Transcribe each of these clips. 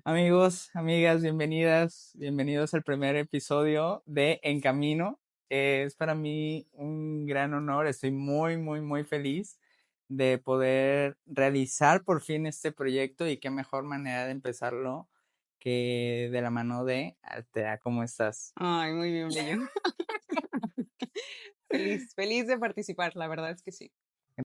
Amigos, amigas, bienvenidos al primer episodio de En Camino. Es para mí un gran honor, estoy muy feliz de poder realizar por fin este proyecto y qué mejor manera de empezarlo que de la mano de Altea. ¿Cómo estás? Ay, muy bien, Bello. Feliz de participar, la verdad es que sí.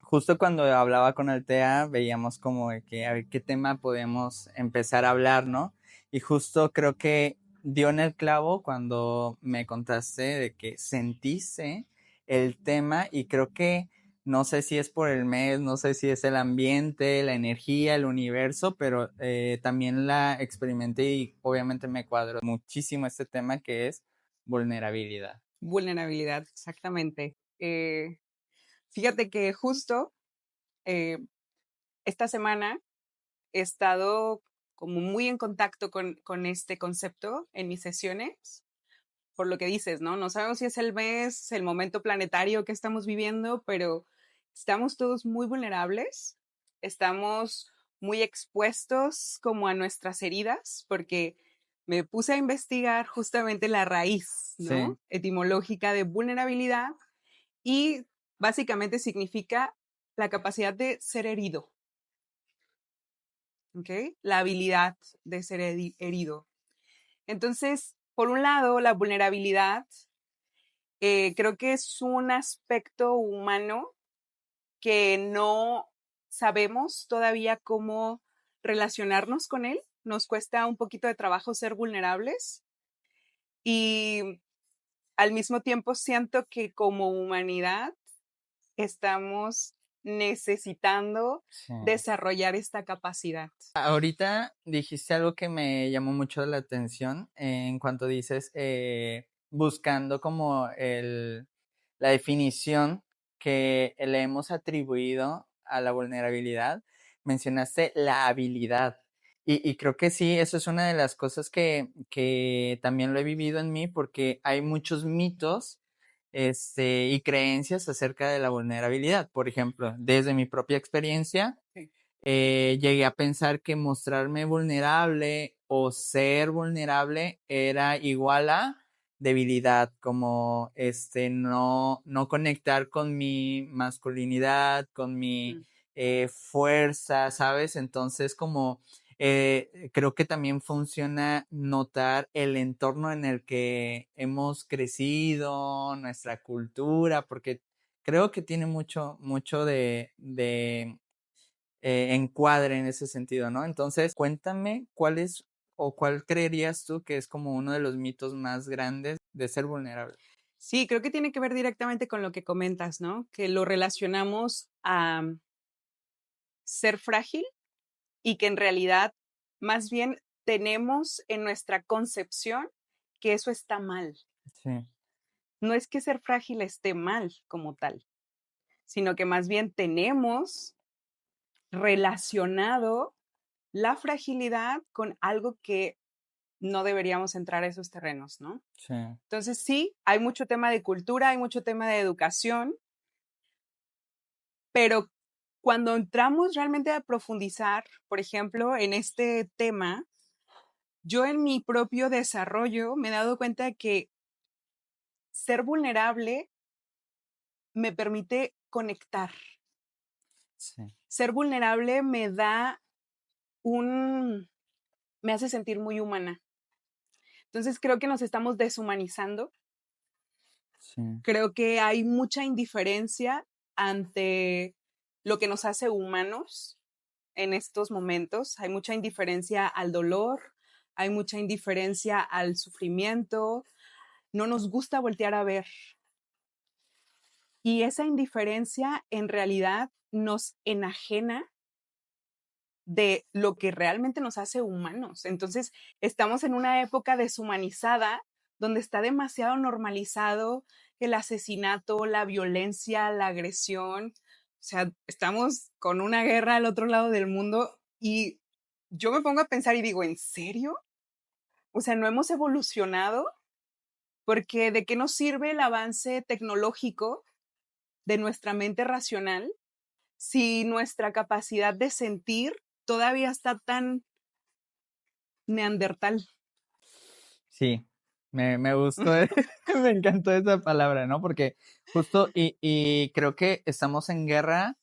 Justo cuando hablaba con Altea, veíamos como de que a ver qué tema podemos empezar a hablar, ¿no? Y justo creo que dio en el clavo cuando me contaste de que sentiste el tema y creo que no sé si es por el mes, no sé si es el ambiente, la energía, el universo, pero también la experimenté y obviamente me cuadró muchísimo este tema que es vulnerabilidad. Vulnerabilidad, exactamente. Fíjate que justo eh, esta semana he estado como muy en contacto con este concepto en mis sesiones, por lo que dices, ¿no? No sabemos si es el mes, el momento planetario que estamos viviendo, pero estamos todos muy vulnerables, estamos muy expuestos como a nuestras heridas, porque me puse a investigar justamente la raíz, Sí, ¿no? Etimológica de vulnerabilidad y básicamente significa la capacidad de ser herido, ¿ok? La habilidad de ser herido. Entonces, por un lado, la vulnerabilidad creo que es un aspecto humano que no sabemos todavía cómo relacionarnos con él. Nos cuesta un poquito de trabajo ser vulnerables y al mismo tiempo siento que como humanidad estamos necesitando sí. desarrollar esta capacidad. Ahorita dijiste algo que me llamó mucho la atención en cuanto dices buscando como la definición que le hemos atribuido a la vulnerabilidad, mencionaste la habilidad. Y creo que sí, eso es una de las cosas que también lo he vivido en mí porque hay muchos mitos y creencias acerca de la vulnerabilidad. Por ejemplo, desde mi propia experiencia, Sí. llegué a pensar que mostrarme vulnerable o ser vulnerable era igual a debilidad, como no conectar con mi masculinidad, con mi Mm. fuerza, ¿sabes? Entonces, como creo que también funciona notar el entorno en el que hemos crecido, nuestra cultura, porque creo que tiene mucho de encuadre en ese sentido, ¿no? Entonces, cuéntame cuál es o cuál creerías tú que es como uno de los mitos más grandes de ser vulnerable. Sí, creo que tiene que ver directamente con lo que comentas, ¿no? Que lo relacionamos a ser frágil y que en realidad más bien tenemos en nuestra concepción que eso está mal. Sí, No es que ser frágil esté mal como tal, sino que más bien tenemos relacionado la fragilidad con algo que no deberíamos entrar a esos terrenos, ¿no? sí, Entonces sí, hay mucho tema de cultura, hay mucho tema de educación, pero cuando entramos realmente a profundizar, por ejemplo, en este tema, yo en mi propio desarrollo me he dado cuenta de que ser vulnerable me permite conectar. sí, Ser vulnerable me da me hace sentir muy humana. Entonces creo que nos estamos deshumanizando. sí, Creo que hay mucha indiferencia ante lo que nos hace humanos en estos momentos. Hay mucha indiferencia al dolor, hay mucha indiferencia al sufrimiento. No nos gusta voltear a ver. Y esa indiferencia en realidad nos enajena de lo que realmente nos hace humanos. Entonces, estamos en una época deshumanizada donde está demasiado normalizado el asesinato, la violencia, la agresión. O sea, estamos con una guerra al otro lado del mundo y yo me pongo a pensar y digo, ¿en serio? O sea, no hemos evolucionado porque ¿de qué nos sirve el avance tecnológico de nuestra mente racional si nuestra capacidad de sentir todavía está tan neandertal. Sí, me gustó, me encantó esa palabra, ¿no? Porque justo, y creo que estamos en guerra,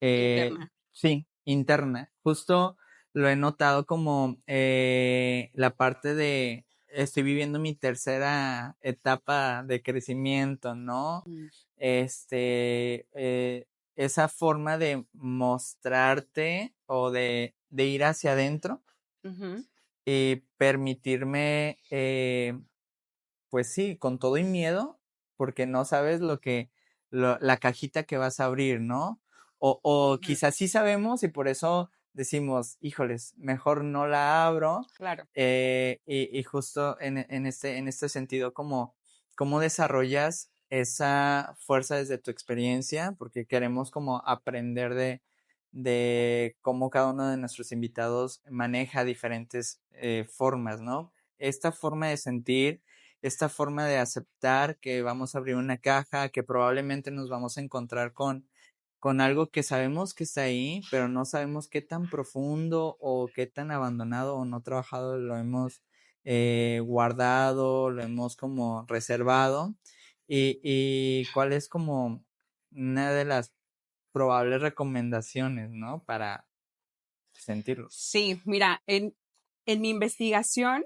Interna. sí, interna. Justo lo he notado como la parte de, estoy viviendo mi tercera etapa de crecimiento, ¿no? Mm, Esa forma de mostrarte o de ir hacia adentro ujú, y permitirme pues sí, con todo y miedo, porque no sabes la cajita que vas a abrir, ¿no? O ujú, quizás sí sabemos y por eso decimos, híjoles, mejor no la abro. claro. Y justo en este sentido, ¿cómo desarrollas esa fuerza desde tu experiencia? Porque queremos como aprender de cómo cada uno de nuestros invitados maneja diferentes formas, ¿no? Esta forma de sentir, esta forma de aceptar que vamos a abrir una caja, que probablemente nos vamos a encontrar con algo que sabemos que está ahí, pero no sabemos qué tan profundo o qué tan abandonado o no trabajado lo hemos guardado, lo hemos como reservado y cuál es como una de las probables recomendaciones, ¿no? Para sentirlo. Sí, mira, en mi investigación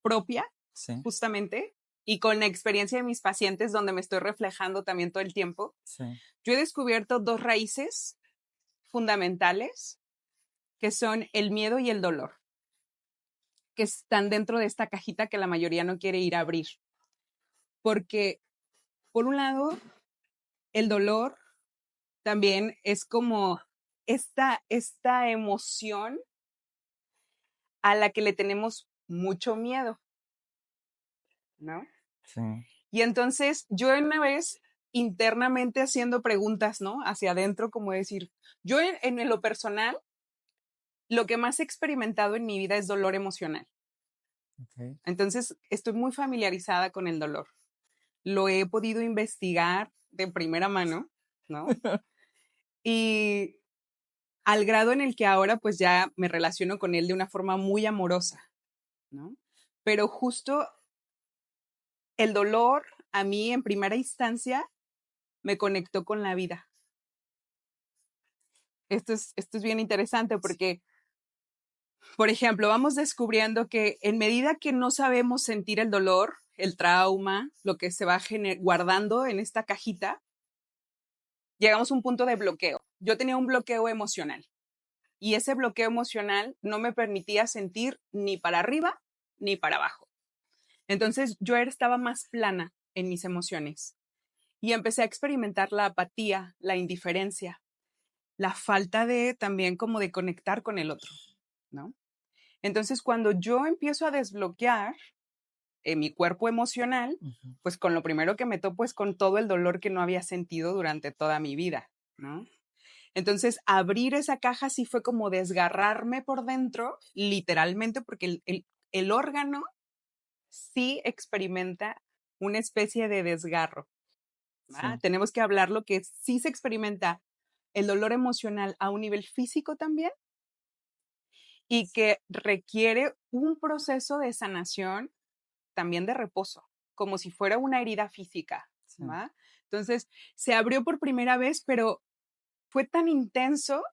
propia, Sí, justamente, y con la experiencia de mis pacientes, donde me estoy reflejando también todo el tiempo, sí, yo he descubierto dos raíces fundamentales que son el miedo y el dolor, que están dentro de esta cajita que la mayoría no quiere ir a abrir. Porque, por un lado, el dolor también es como esta emoción a la que le tenemos mucho miedo, ¿no? sí, Y entonces yo una vez internamente haciendo preguntas, ¿no? Hacia adentro, como decir, yo en lo personal, lo que más he experimentado en mi vida es dolor emocional. ok. Entonces estoy muy familiarizada con el dolor. Lo he podido investigar de primera mano, ¿no? Y al grado en el que ahora pues ya me relaciono con él de una forma muy amorosa, ¿no? Pero justo el dolor a mí en primera instancia me conectó con la vida. Esto es bien interesante porque, por ejemplo, vamos descubriendo que en medida que no sabemos sentir el dolor, el trauma, lo que se va guardando en esta cajita, llegamos a un punto de bloqueo. Yo tenía un bloqueo emocional y ese bloqueo emocional no me permitía sentir ni para arriba ni para abajo. Entonces yo estaba más plana en mis emociones y empecé a experimentar la apatía, la indiferencia, la falta de también como de conectar con el otro, ¿no? Entonces cuando yo empiezo a desbloquear mi cuerpo emocional, Ujú. pues con lo primero que me topo es con todo el dolor que no había sentido durante toda mi vida, ¿no? Entonces, abrir esa caja sí fue como desgarrarme por dentro, literalmente, porque el órgano sí experimenta una especie de desgarro. ¿Va? Sí, Tenemos que hablar lo que sí se experimenta el dolor emocional a un nivel físico también y que requiere un proceso de sanación también de reposo, como si fuera una herida física. sí, ¿Va? Entonces, se abrió por primera vez, pero fue tan intenso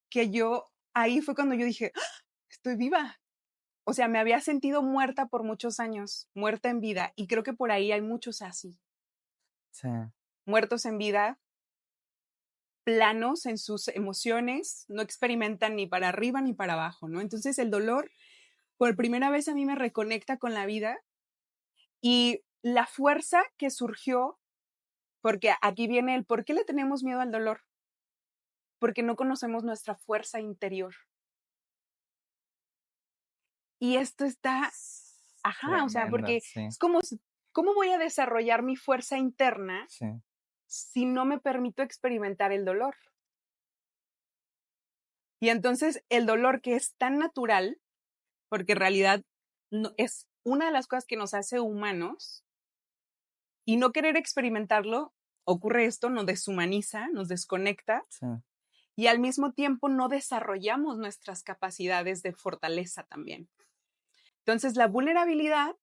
que ahí fue cuando yo dije, ¡ah! Estoy viva. O sea, me había sentido muerta por muchos años, muerta en vida, y creo que por ahí hay muchos así, sí, muertos en vida, planos en sus emociones, no experimentan ni para arriba ni para abajo, ¿no? Entonces el dolor, por primera vez a mí me reconecta con la vida y la fuerza que surgió, porque aquí viene el por qué le tenemos miedo al dolor, porque no conocemos nuestra fuerza interior. Y esto está, ajá, o sea, tremendo, porque sí, es como, ¿cómo voy a desarrollar mi fuerza interna sí, si no me permito experimentar el dolor? Y entonces el dolor que es tan natural, porque en realidad es una de las cosas que nos hace humanos, y no querer experimentarlo, ocurre esto, nos deshumaniza, nos desconecta, sí, y al mismo tiempo no desarrollamos nuestras capacidades de fortaleza también. Entonces, la vulnerabilidad,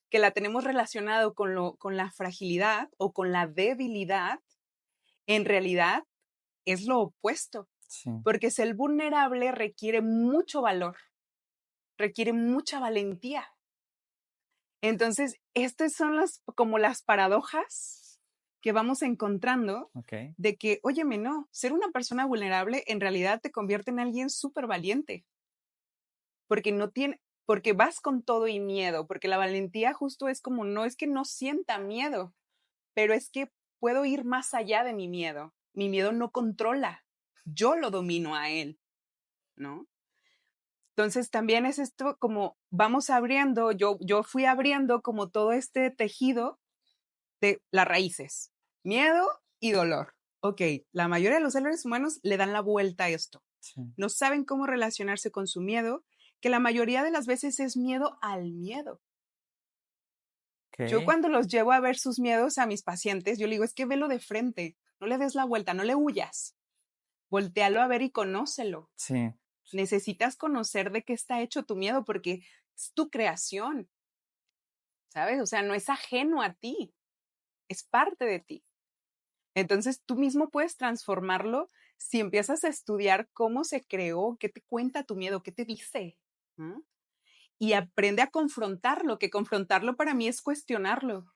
que la tenemos relacionado con la fragilidad o con la debilidad, en realidad es lo opuesto, Sí, porque ser vulnerable requiere mucho valor, requiere mucha valentía. Entonces, estas son como las paradojas que vamos encontrando ok. de que, óyeme, no, ser una persona vulnerable en realidad te convierte en alguien súper valiente, porque porque vas con todo y miedo, porque la valentía justo es como, no es que no sienta miedo, pero es que puedo ir más allá de mi miedo. Mi miedo no controla, yo lo domino a él, ¿no? Entonces también es esto como vamos abriendo, yo fui abriendo como todo este tejido de las raíces, miedo y dolor. Ok, la mayoría de los seres humanos le dan la vuelta a esto. Sí, No saben cómo relacionarse con su miedo, que la mayoría de las veces es miedo al miedo. Yo ok. cuando los llevo a ver sus miedos a mis pacientes, yo le digo, es que velo de frente, no le des la vuelta, no le huyas, voltealo a ver y conócelo. Sí, Necesitas conocer de qué está hecho tu miedo porque es tu creación, ¿sabes? O sea, no es ajeno a ti, es parte de ti. Entonces tú mismo puedes transformarlo si empiezas a estudiar cómo se creó, qué te cuenta tu miedo, qué te dice. ¿No? Y aprende a confrontarlo, que confrontarlo para mí es cuestionarlo.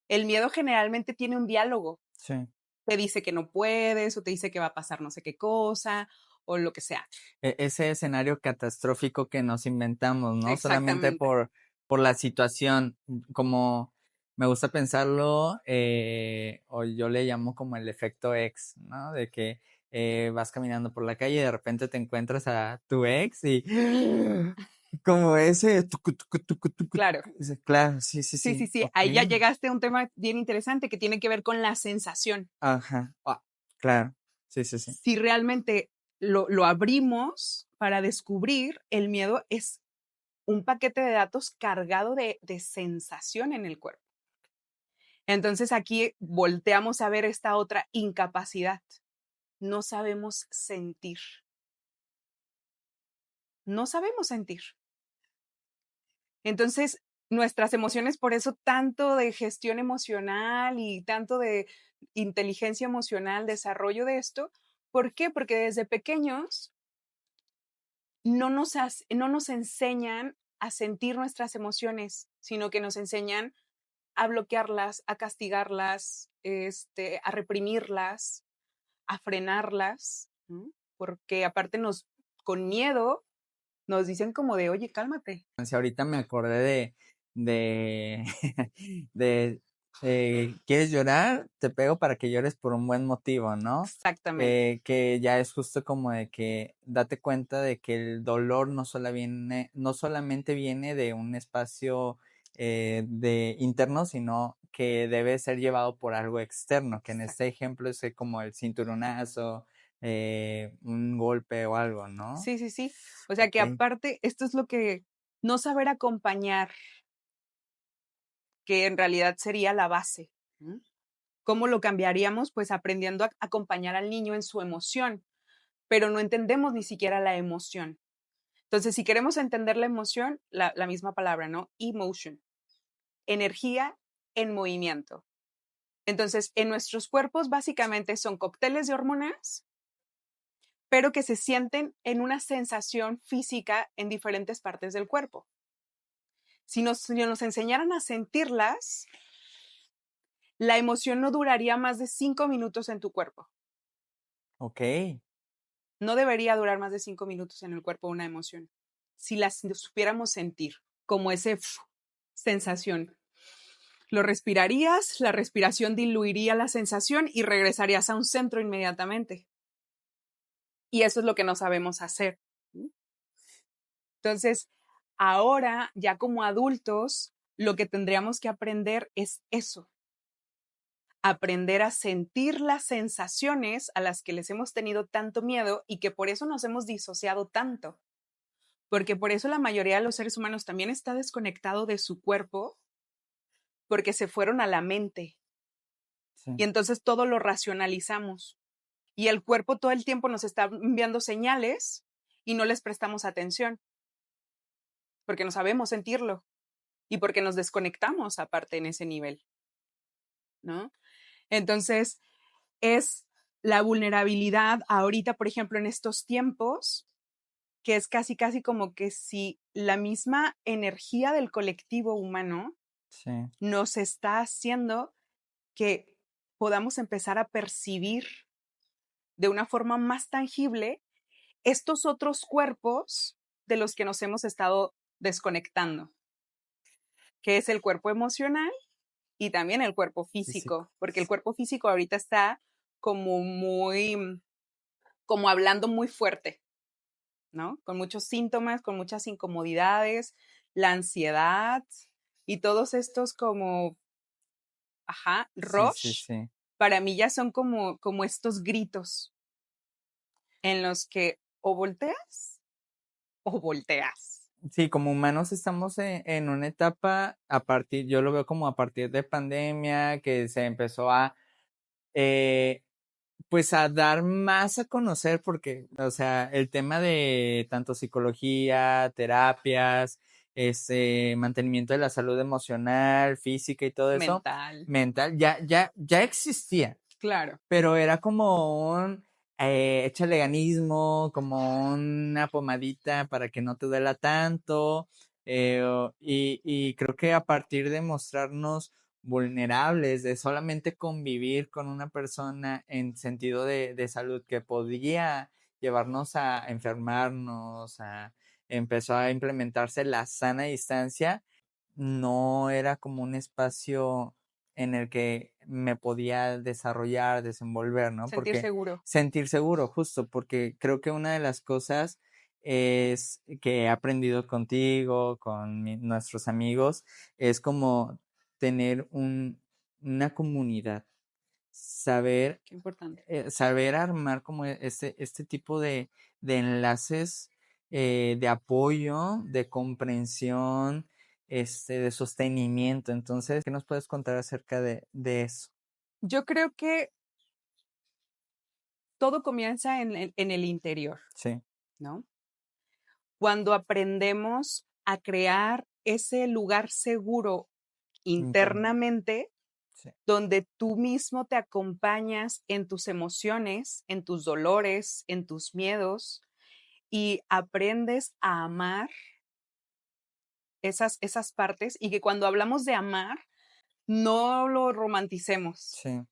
El miedo generalmente tiene un diálogo. sí. Te dice que no puedes o te dice que va a pasar no sé qué cosa o lo que sea. Ese escenario catastrófico que nos inventamos, ¿no? Solamente Exactamente. por la situación, como me gusta pensarlo, o yo le llamo como el efecto ex, ¿no? De que vas caminando por la calle y de repente te encuentras a tu ex y como ese, Claro. claro, sí, sí, Sí, sí, sí, sí. ok, Ahí ya llegaste a un tema bien interesante que tiene que ver con la sensación. ajá, claro, sí, sí, sí, Si realmente lo abrimos para descubrir, el miedo es un paquete de datos cargado de sensación en el cuerpo. Entonces aquí volteamos a ver esta otra incapacidad. No sabemos sentir. No sabemos sentir. Entonces, nuestras emociones, por eso tanto de gestión emocional y tanto de inteligencia emocional, desarrollo de esto. ¿Por qué? Porque desde pequeños no nos enseñan a sentir nuestras emociones, sino que nos enseñan a bloquearlas, a castigarlas, a reprimirlas, a frenarlas, ¿no? Porque aparte con miedo, nos dicen como de, oye, cálmate. Si ahorita me acordé de, de ¿quieres llorar? Te pego para que llores por un buen motivo, ¿no? Exactamente. Que ya es justo como de que date cuenta de que el dolor no solamente viene de un espacio de interno, sino que debe ser llevado por algo externo, que en Exacto. este ejemplo es como el cinturonazo, un golpe o algo, ¿no? Sí, sí, sí. O sea que Ok, aparte, esto es lo que no saber acompañar, que en realidad sería la base. ¿No? ¿Cómo lo cambiaríamos? Pues aprendiendo a acompañar al niño en su emoción, pero no entendemos ni siquiera la emoción. Entonces, si queremos entender la emoción, la misma palabra, ¿no? Emotion, energía en movimiento. Entonces, en nuestros cuerpos básicamente son cócteles de hormonas, pero que se sienten en una sensación física en diferentes partes del cuerpo. Si nos enseñaran a sentirlas, la emoción no duraría más de 5 minutos en tu cuerpo. ok. No debería durar más de 5 minutos en el cuerpo una emoción. Si las supiéramos sentir, como ese sensación. Lo respirarías, la respiración diluiría la sensación y regresarías a un centro inmediatamente. Y eso es lo que no sabemos hacer. Entonces, ahora, ya como adultos, lo que tendríamos que aprender es eso, aprender a sentir las sensaciones a las que les hemos tenido tanto miedo y que por eso nos hemos disociado tanto. Porque por eso la mayoría de los seres humanos también está desconectado de su cuerpo, porque se fueron a la mente Sí. y entonces todo lo racionalizamos. Y el cuerpo todo el tiempo nos está enviando señales y no les prestamos atención, porque no sabemos sentirlo y porque nos desconectamos aparte en ese nivel, ¿no? Entonces, es la vulnerabilidad ahorita, por ejemplo, en estos tiempos, que es casi, casi como que si la misma energía del colectivo humano Sí, nos está haciendo que podamos empezar a percibir de una forma más tangible estos otros cuerpos de los que nos hemos estado desconectando, que es el cuerpo emocional y también el cuerpo físico. físico, porque el cuerpo físico ahorita está como muy, como hablando muy fuerte, ¿no? Con muchos síntomas, con muchas incomodidades, la ansiedad y todos estos como, ajá, Sí, sí, rush, sí. para mí ya son como estos gritos en los que o volteas o volteas. Sí, como humanos estamos en una etapa a partir, yo lo veo como a partir de pandemia, que se empezó a, eh, pues a dar más a conocer, porque, o sea, el tema de tanto psicología, terapias, mantenimiento de la salud emocional, física y todo eso, Mental, mental, ya existía, claro, pero era como un échale ganismo, como una pomadita para que no te duela tanto. Y creo que a partir de mostrarnos vulnerables, de solamente convivir con una persona en sentido de salud que podía llevarnos a enfermarnos, empezó a implementarse la sana distancia, no era como un espacio en el que me podía desarrollar, desenvolver, ¿no? sentir Porque seguro. sentir seguro, justo, porque creo que una de las cosas es que he aprendido contigo, con nuestros amigos, es como tener una comunidad, saber, Qué importante. saber armar como este tipo de enlaces de apoyo, de comprensión, de sostenimiento. Entonces, ¿qué nos puedes contar acerca de eso? Yo creo que todo comienza en el interior, Sí, ¿no? Cuando aprendemos a crear ese lugar seguro interno. internamente, Sí, donde tú mismo te acompañas en tus emociones, en tus dolores, en tus miedos y aprendes a amar esas partes y que cuando hablamos de amar, no lo romanticemos, sí,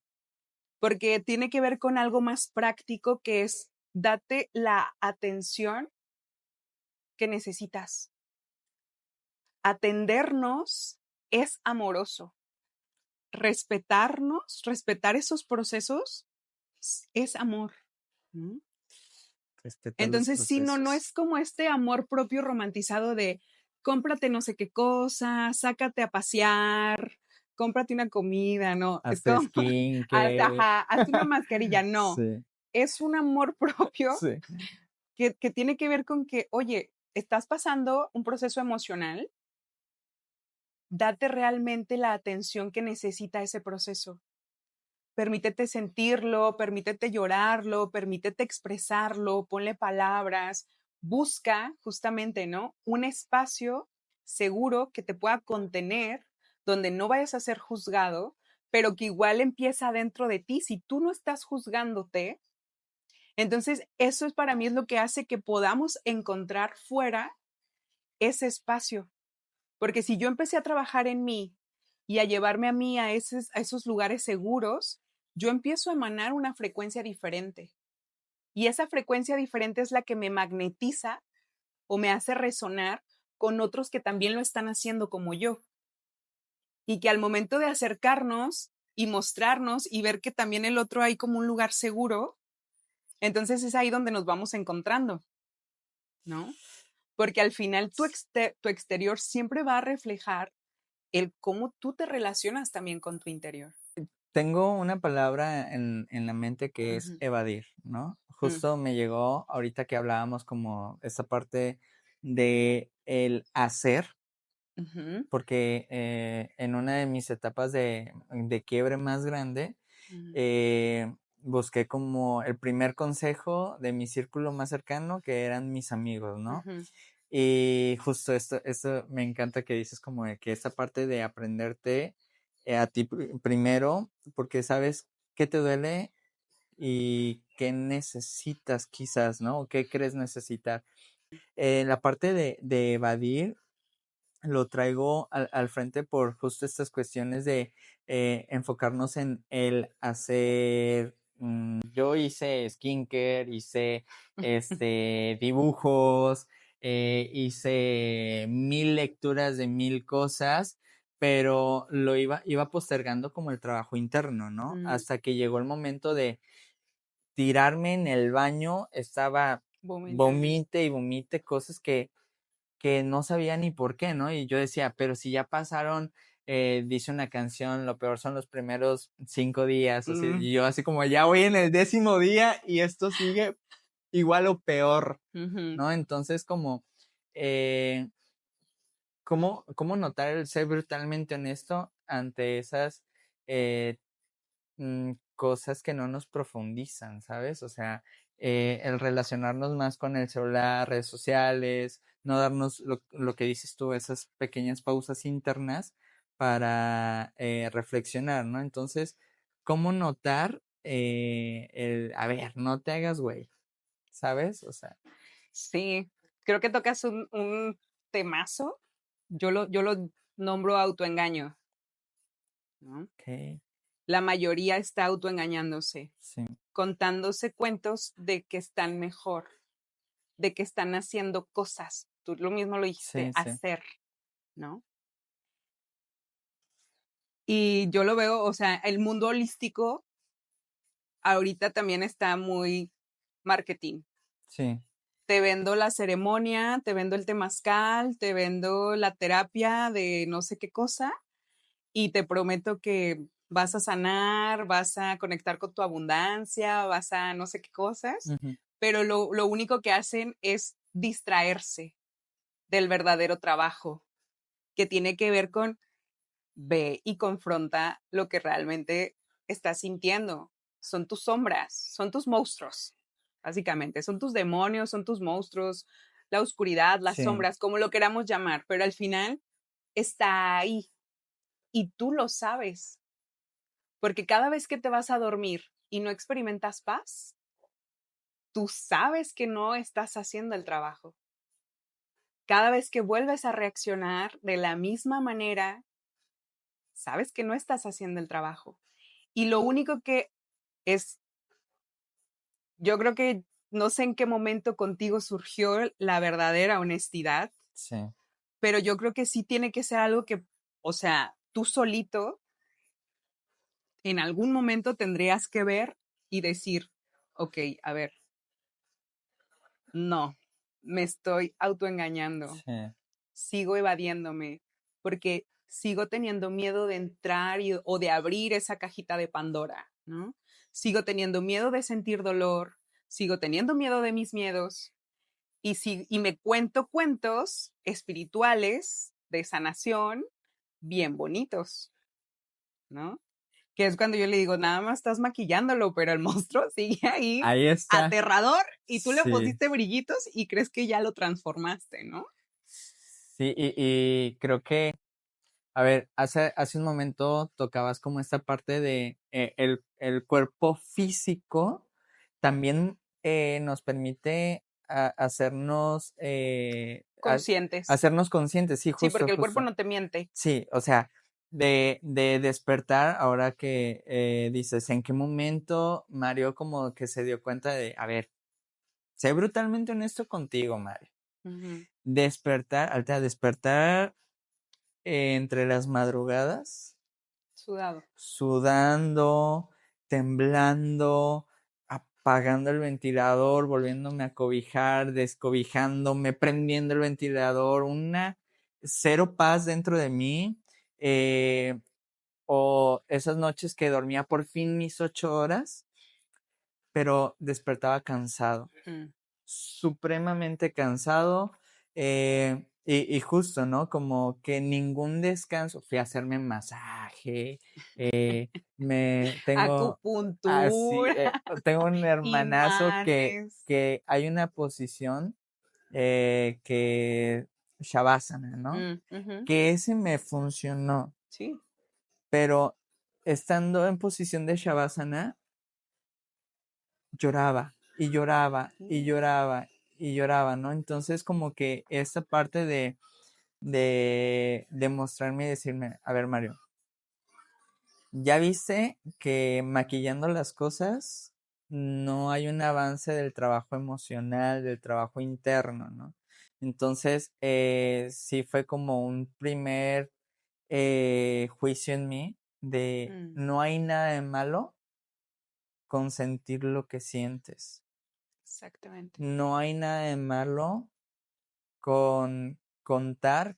porque tiene que ver con algo más práctico que es date la atención que necesitas. Atendernos es amoroso. Respetarnos, respetar esos procesos es amor. ¿No? respetar los Entonces, sí, no, no procesos. es como este amor propio romantizado de cómprate no sé qué cosa, sácate a pasear, cómprate una comida, no, es Hasta como, skincare. ajá, hazte una mascarilla, no, Sí, es un amor propio sí, que tiene que ver con que, oye, estás pasando un proceso emocional, date realmente la atención que necesita ese proceso. Permítete sentirlo, permítete llorarlo, permítete expresarlo, ponle palabras, busca justamente, ¿no? Un espacio seguro que te pueda contener, donde no vayas a ser juzgado, pero que igual empieza dentro de ti. Si tú no estás juzgándote, entonces eso es para mí es lo que hace que podamos encontrar fuera ese espacio. Porque si yo empecé a trabajar en mí y a llevarme a mí a esos lugares seguros, yo empiezo a emanar una frecuencia diferente. Y esa frecuencia diferente es la que me magnetiza o me hace resonar con otros que también lo están haciendo como yo. Y que al momento de acercarnos y mostrarnos y ver que también el otro hay como un lugar seguro, entonces es ahí donde nos vamos encontrando, ¿no? Porque al final tu exterior siempre va a reflejar el cómo tú te relacionas también con tu interior. tengo una palabra en la mente que es Ujú, evadir, ¿no? mm, Justo me llegó ahorita que hablábamos como esta parte de el hacer, ujú, porque en una de mis etapas de quiebre más grande, mm, eh, busqué como el primer consejo de mi círculo más cercano, que eran mis amigos, ¿no? Ujú, Y justo esto me encanta que dices como de que esta parte de aprenderte a ti primero, porque sabes qué te duele y qué necesitas quizás, ¿no? O qué crees necesitar. La parte de evadir lo traigo al frente por justo estas cuestiones de enfocarnos en el hacer. Yo hice skincare, hice dibujos, hice 1000 lecturas de 1000 cosas, pero iba postergando como el trabajo interno, ¿no? ujú. Hasta que llegó el momento de tirarme en el baño, estaba Vomitando. vomite y vomite cosas que no sabía ni por qué, ¿no? Y yo decía, pero si ya pasaron, dice una canción, lo peor son los primeros 5 días, así, Mm, y yo así como ya voy en el 10.º día y esto sigue igual o peor, ujú. ¿no? Entonces como, eh, ¿cómo notar el ser brutalmente honesto ante esas eh, cosas que no nos profundizan, ¿sabes? O sea, el relacionarnos más con el celular, redes sociales, no darnos lo que dices tú, esas pequeñas pausas internas para reflexionar, ¿no? Entonces, ¿cómo notar a ver, no te hagas güey, ¿sabes? O sea, Sí, creo que tocas un temazo. Yo lo nombro autoengaño, ¿no? ok, La mayoría está autoengañándose, sí, contándose cuentos de que están mejor, de que están haciendo cosas. Tú lo mismo lo dijiste, sí, sí, hacer, ¿no? Y yo lo veo, o sea, el mundo holístico ahorita también está muy marketing. sí, Te vendo la ceremonia, te vendo el temazcal, te vendo la terapia de no sé qué cosa y te prometo que vas a sanar, vas a conectar con tu abundancia, vas a no sé qué cosas, ujú, pero lo único que hacen es distraerse del verdadero trabajo, que tiene que ver con ve y confronta lo que realmente estás sintiendo. Son tus sombras, son tus monstruos, básicamente. Son tus demonios, son tus monstruos, la oscuridad, las sí, sombras, como lo queramos llamar, pero al final está ahí y tú lo sabes, porque cada vez que te vas a dormir y no experimentas paz, tú sabes que no estás haciendo el trabajo. Cada vez que vuelves a reaccionar de la misma manera, sabes que no estás haciendo el trabajo. Y lo único que es, yo creo que no sé en qué momento contigo surgió la verdadera honestidad, sí, pero yo creo que sí tiene que ser algo que, o sea, tú solito en algún momento tendrías que ver y decir, ok, a ver, no, me estoy autoengañando, sí, sigo evadiéndome, porque sigo teniendo miedo de entrar o de abrir esa cajita de Pandora, ¿no? Sigo teniendo miedo de sentir dolor, sigo teniendo miedo de mis miedos y me cuento cuentos espirituales de sanación bien bonitos, ¿no? Que es cuando yo le digo, nada más estás maquillándolo, pero el monstruo sigue ahí ahí está, aterrador y tú le sí. pusiste brillitos y crees que ya lo transformaste, ¿no? Sí, y creo que, a ver, hace un momento tocabas como esta parte de el cuerpo físico también nos permite Conscientes. hacernos conscientes, sí, Sí, justo, porque el cuerpo justo. no te miente. Sí, o sea, de despertar, ahora que dices, ¿en qué momento Mario como que se dio cuenta de, a ver, sé brutalmente honesto contigo, Mario? Ujú. Despertar, ahorita despertar entre las madrugadas, Sudado. sudando, temblando, apagando el ventilador, volviéndome a cobijar, descobijándome, prendiendo el ventilador, una cero paz dentro de mí. eh, o esas noches que dormía por fin mis 8 horas, pero despertaba cansado, Mm. supremamente cansado. y justo, ¿no? Como que ningún descanso, fui a hacerme masaje, me tengo así, Acupuntura, tengo un hermanazo imanes. que hay una posición que Shavasana, ¿no? Ujú, Que ese me funcionó, sí. pero estando en posición de Shavasana, lloraba y lloraba y Mm, lloraba y lloraba, ¿no? Entonces como que esta parte de mostrarme y decirme, a ver Mario, ya viste que maquillando las cosas no hay un avance del trabajo emocional, del trabajo interno, ¿no? Entonces, sí fue como un primer juicio en mí de mm, no hay nada de malo con sentir lo que sientes. exactamente. No hay nada de malo con contar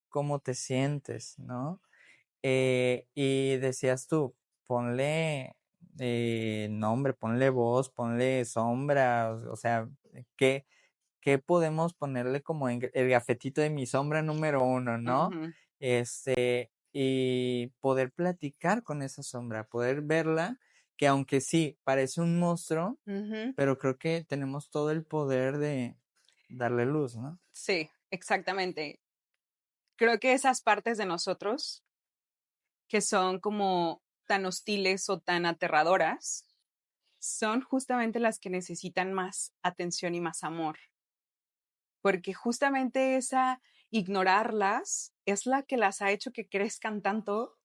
cómo te sientes, ¿no? Y decías tú, ponle nombre, ponle voz, ponle sombra, o sea, ¿qué, qué podemos ponerle como el gafetito de mi sombra número uno, ¿no? Ujú, Y poder platicar con esa sombra, poder verla, que aunque sí, parece un monstruo, ujú. pero creo que tenemos todo el poder de darle luz, ¿no? Sí, exactamente. Creo que esas partes de nosotros que son como tan hostiles o tan aterradoras son justamente las que necesitan más atención y más amor, porque justamente esa ignorarlas es la que las ha hecho que crezcan tanto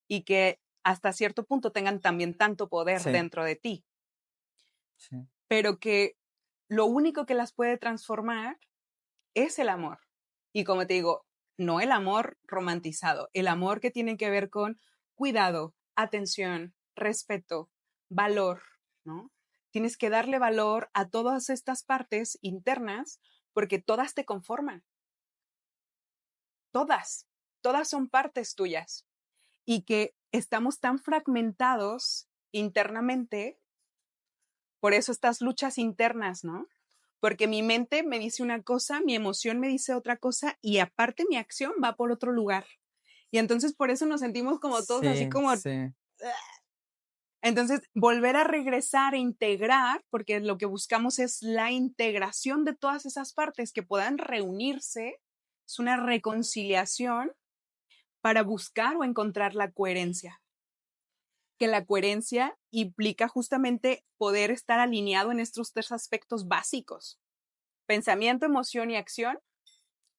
y que hasta cierto punto tengan también tanto poder Sí, dentro de ti, sí, pero que lo único que las puede transformar es el amor. Y como te digo, no el amor romantizado, el amor que tiene que ver con cuidado, atención, respeto, valor, ¿no? Tienes que darle valor a todas estas partes internas porque todas te conforman, todas, todas son partes tuyas y que estamos tan fragmentados internamente, por eso estas luchas internas, ¿no? Porque mi mente me dice una cosa, mi emoción me dice otra cosa y aparte mi acción va por otro lugar. Y entonces por eso nos sentimos como todos así sí, como... sí, Entonces, volver a regresar e integrar, porque lo que buscamos es la integración de todas esas partes que puedan reunirse, es una reconciliación para buscar o encontrar la coherencia. Que la coherencia implica justamente poder estar alineado en estos tres aspectos básicos: pensamiento, emoción y acción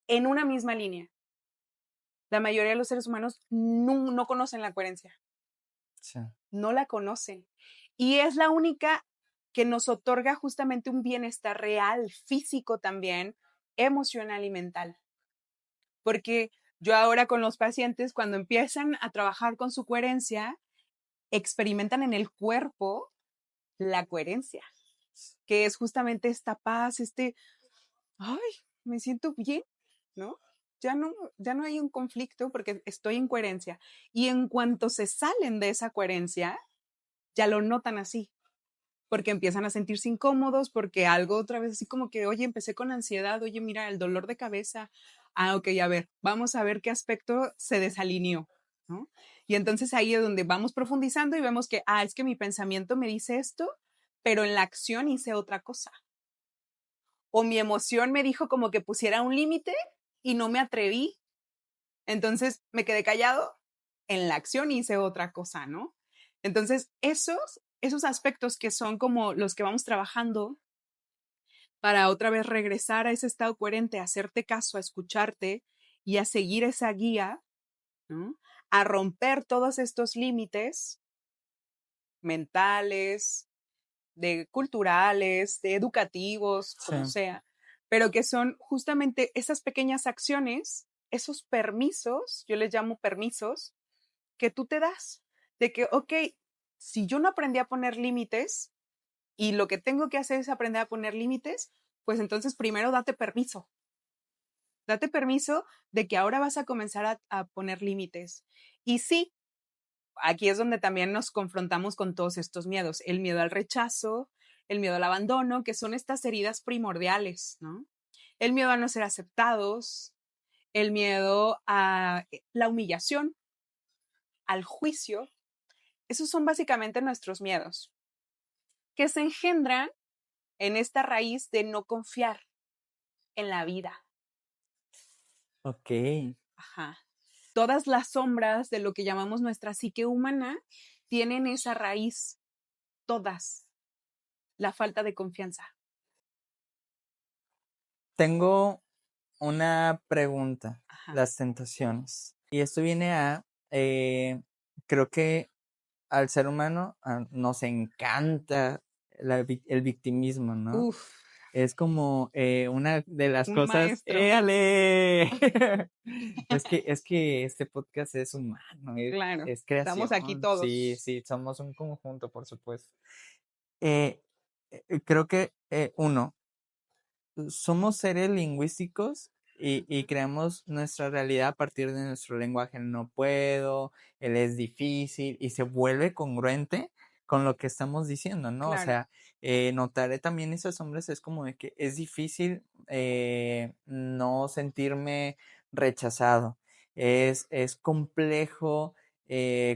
en una misma línea. La mayoría de los seres humanos no conocen la coherencia, sí, no la conocen. Y es la única que nos otorga justamente un bienestar real, físico también, emocional y mental. Porque yo ahora con los pacientes, cuando empiezan a trabajar con su coherencia, experimentan en el cuerpo la coherencia, que es justamente esta paz, ay, me siento bien, ¿no? Ya no hay un conflicto porque estoy en coherencia. Y en cuanto se salen de esa coherencia, ya lo notan así, porque empiezan a sentirse incómodos, porque algo otra vez así como que, oye, empecé con ansiedad, oye, mira, el dolor de cabeza. Ah, ok, a ver, vamos a ver qué aspecto se desalineó, ¿no? Y entonces ahí es donde vamos profundizando y vemos que, es que mi pensamiento me dice esto, pero en la acción hice otra cosa. O mi emoción me dijo como que pusiera un límite y no me atreví. Entonces me quedé callado, en la acción hice otra cosa, ¿no? Entonces esos aspectos que son como los que vamos trabajando para otra vez regresar a ese estado coherente, a hacerte caso, a escucharte y a seguir esa guía, ¿no? A romper todos estos límites mentales, de culturales, de educativos, sí, como sea, pero que son justamente esas pequeñas acciones, esos permisos, yo les llamo permisos, que tú te das, de que, ok, si yo no aprendí a poner límites y lo que tengo que hacer es aprender a poner límites, pues entonces primero date permiso de que ahora vas a comenzar a poner límites. Y sí, aquí es donde también nos confrontamos con todos estos miedos, el miedo al rechazo, el miedo al abandono, que son estas heridas primordiales, ¿no? El miedo a no ser aceptados, el miedo a la humillación, al juicio. Esos son básicamente nuestros miedos, que se engendran en esta raíz de no confiar en la vida. Ok. Ajá. Todas las sombras de lo que llamamos nuestra psique humana tienen esa raíz, todas, la falta de confianza. Tengo una pregunta, Ajá. las tentaciones. Y esto viene creo que al ser humano nos encanta el victimismo, ¿no? Uf, Es como una de las un cosas, maestro, ¡éale! Es que este podcast es humano, claro. es Estamos aquí creación. Sí, todos. sí, somos un conjunto, por supuesto. Eh, Creo que uno, somos seres lingüísticos y creamos nuestra realidad a partir de nuestro lenguaje. El no puedo, el es difícil y se vuelve congruente con lo que estamos diciendo, ¿no? O Claro. sea, notaré también esos hombres es como de que es difícil no sentirme rechazado. Es complejo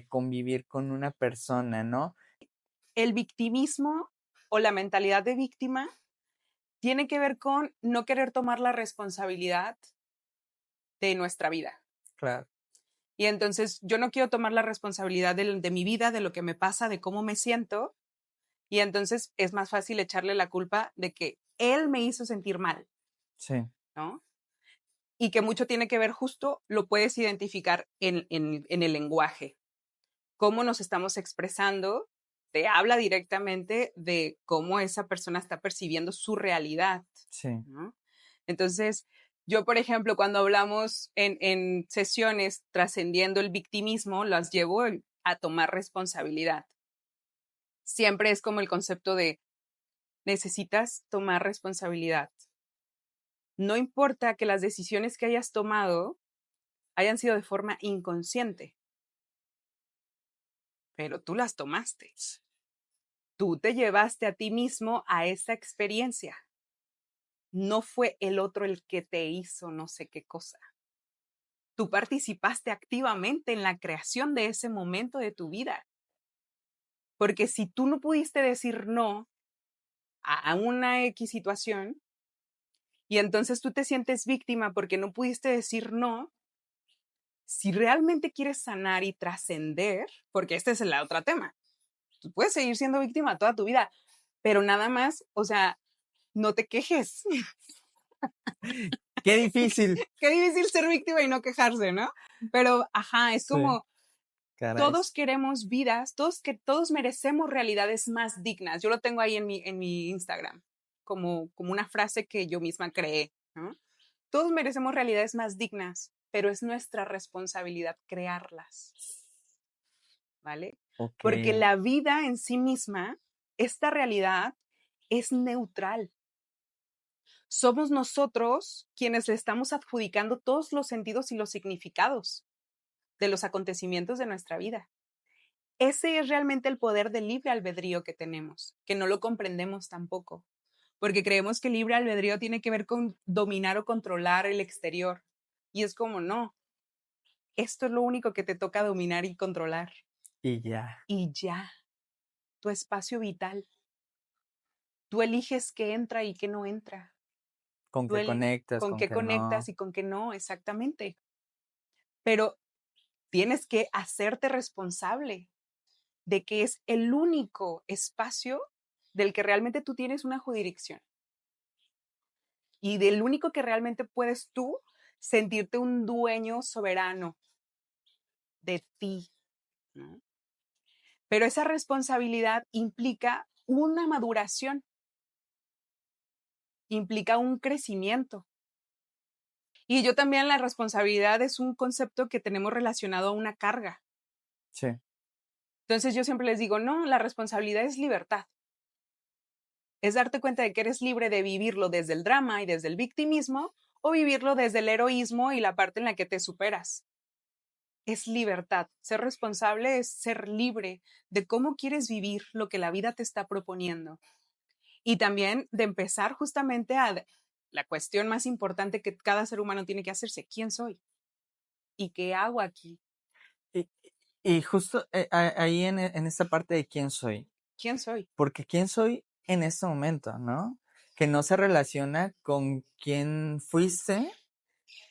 convivir con una persona, ¿no? El victimismo o la mentalidad de víctima tiene que ver con no querer tomar la responsabilidad de nuestra vida. Claro, Y entonces yo no quiero tomar la responsabilidad de mi vida, de lo que me pasa, de cómo me siento. Y entonces es más fácil echarle la culpa de que él me hizo sentir mal, sí, ¿no? Y que mucho tiene que ver justo, lo puedes identificar en el lenguaje. Cómo nos estamos expresando te habla directamente de cómo esa persona está percibiendo su realidad, sí, ¿no? Entonces, yo, por ejemplo, cuando hablamos en sesiones trascendiendo el victimismo, las llevo a tomar responsabilidad. Siempre es como el concepto de necesitas tomar responsabilidad. No importa que las decisiones que hayas tomado hayan sido de forma inconsciente, pero tú las tomaste. Tú te llevaste a ti mismo a esa experiencia. No fue el otro el que te hizo no sé qué cosa. Tú participaste activamente en la creación de ese momento de tu vida. Porque si tú no pudiste decir no a una X situación y entonces tú te sientes víctima porque no pudiste decir no, si realmente quieres sanar y trascender, porque este es el otro tema, tú puedes seguir siendo víctima toda tu vida, pero nada más, o sea, no te quejes. qué difícil. Qué difícil ser víctima y no quejarse, ¿no? Pero, ajá, es Sí, como caray. todos queremos vidas, todos merecemos realidades más dignas. Yo lo tengo ahí en mi Instagram, como una frase que yo misma creé, ¿no? Todos merecemos realidades más dignas, pero es nuestra responsabilidad crearlas, ¿vale? Ok, Porque la vida en sí misma, esta realidad es neutral. Somos nosotros quienes le estamos adjudicando todos los sentidos y los significados de los acontecimientos de nuestra vida. Ese es realmente el poder del libre albedrío que tenemos, que no lo comprendemos tampoco, porque creemos que el libre albedrío tiene que ver con dominar o controlar el exterior. Y es como, no, esto es lo único que te toca dominar y controlar. y ya, Y ya, tu espacio vital. Tú eliges qué entra y qué no entra. con qué conectas, Con con qué qué conectas no. y con qué no, exactamente. Pero tienes que hacerte responsable de que es el único espacio del que realmente tú tienes una jurisdicción y del único que realmente puedes tú sentirte un dueño soberano de ti, ¿no? Pero esa responsabilidad implica una maduración, implica un crecimiento. Y yo también la responsabilidad es un concepto que tenemos relacionado a una carga. Sí, Entonces yo siempre les digo, no, la responsabilidad es libertad. Es darte cuenta de que eres libre de vivirlo desde el drama y desde el victimismo o vivirlo desde el heroísmo y la parte en la que te superas. Es libertad. Ser responsable es ser libre de cómo quieres vivir lo que la vida te está proponiendo. Y también de empezar justamente la cuestión más importante que cada ser humano tiene que hacerse: ¿quién soy? ¿Y qué hago aquí? Y, y justo ahí en esta parte de quién soy, ¿Quién soy? porque quién soy en este momento, ¿no? Que no se relaciona con quién fuiste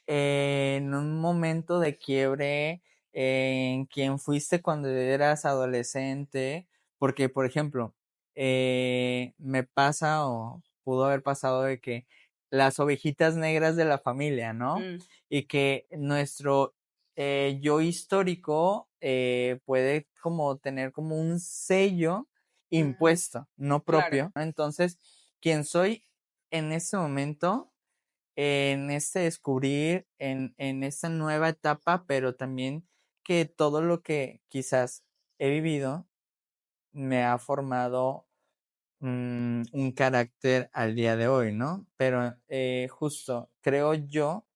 en un momento de quiebre, en quién fuiste cuando eras adolescente, porque, por ejemplo, me pasa o pudo haber pasado de que las ovejitas negras de la familia, ¿no? Mm, Y que nuestro yo histórico puede como tener como un sello ujú, impuesto, no claro. propio, ¿no? Entonces, quién soy en ese momento en este descubrir, en esta nueva etapa, pero también que todo lo que quizás he vivido me ha formado un carácter al día de hoy, ¿no? Pero justo creo yo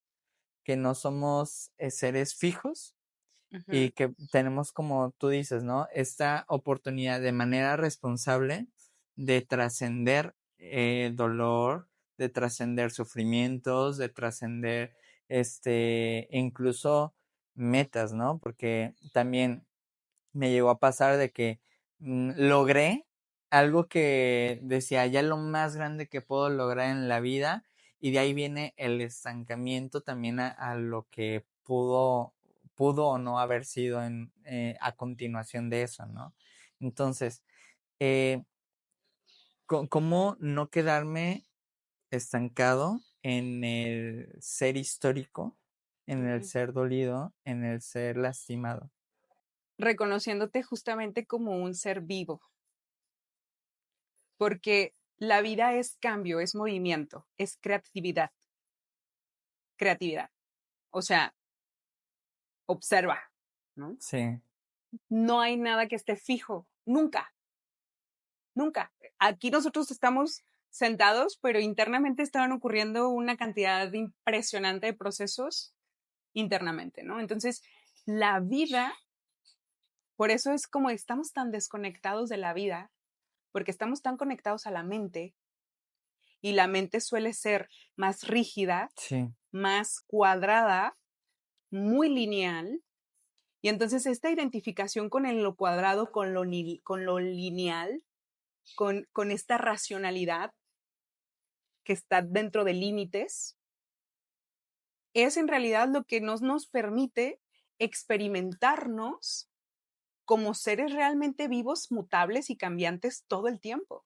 que no somos seres fijos Ujú, y que tenemos, como tú dices, ¿no? Esta oportunidad de manera responsable de trascender dolor, de trascender sufrimientos, de trascender incluso metas, ¿no? Porque también me llegó a pasar de que logré algo que decía ya lo más grande que puedo lograr en la vida y de ahí viene el estancamiento también a lo que pudo o no haber sido a continuación de eso, ¿no? Entonces, eh, ¿cómo no quedarme estancado en el ser histórico, en el ujú. ser dolido, en el ser lastimado? Reconociéndote justamente como un ser vivo, porque la vida es cambio, es movimiento, es creatividad, creatividad. O sea, observa, ¿no? Sí, No hay nada que esté fijo, nunca, nunca. Aquí nosotros estamos sentados, pero internamente estaban ocurriendo una cantidad impresionante de procesos internamente, ¿no? Entonces, la vida, por eso es como estamos tan desconectados de la vida, porque estamos tan conectados a la mente y la mente suele ser más rígida, sí, más cuadrada, muy lineal. Y entonces esta identificación con lo cuadrado, con lo lineal, con esta racionalidad que está dentro de límites, es en realidad lo que nos permite experimentarnos como seres realmente vivos, mutables y cambiantes todo el tiempo.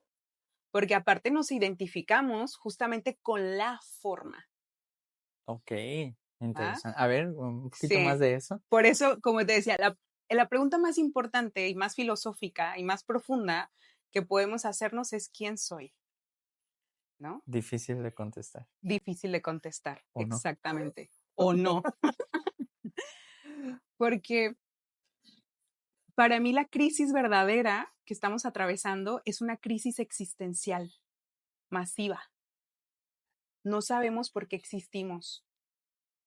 Porque aparte nos identificamos justamente con la forma. ok, ¿Va? interesante. A ver, un poquito más Sí. de eso. Por eso, como te decía, la pregunta más importante y más filosófica y más profunda que podemos hacernos es ¿quién soy? ¿No? Difícil de contestar, Difícil de contestar, ¿o no? exactamente. O no. Porque para mí la crisis verdadera que estamos atravesando es una crisis existencial masiva. No sabemos por qué existimos.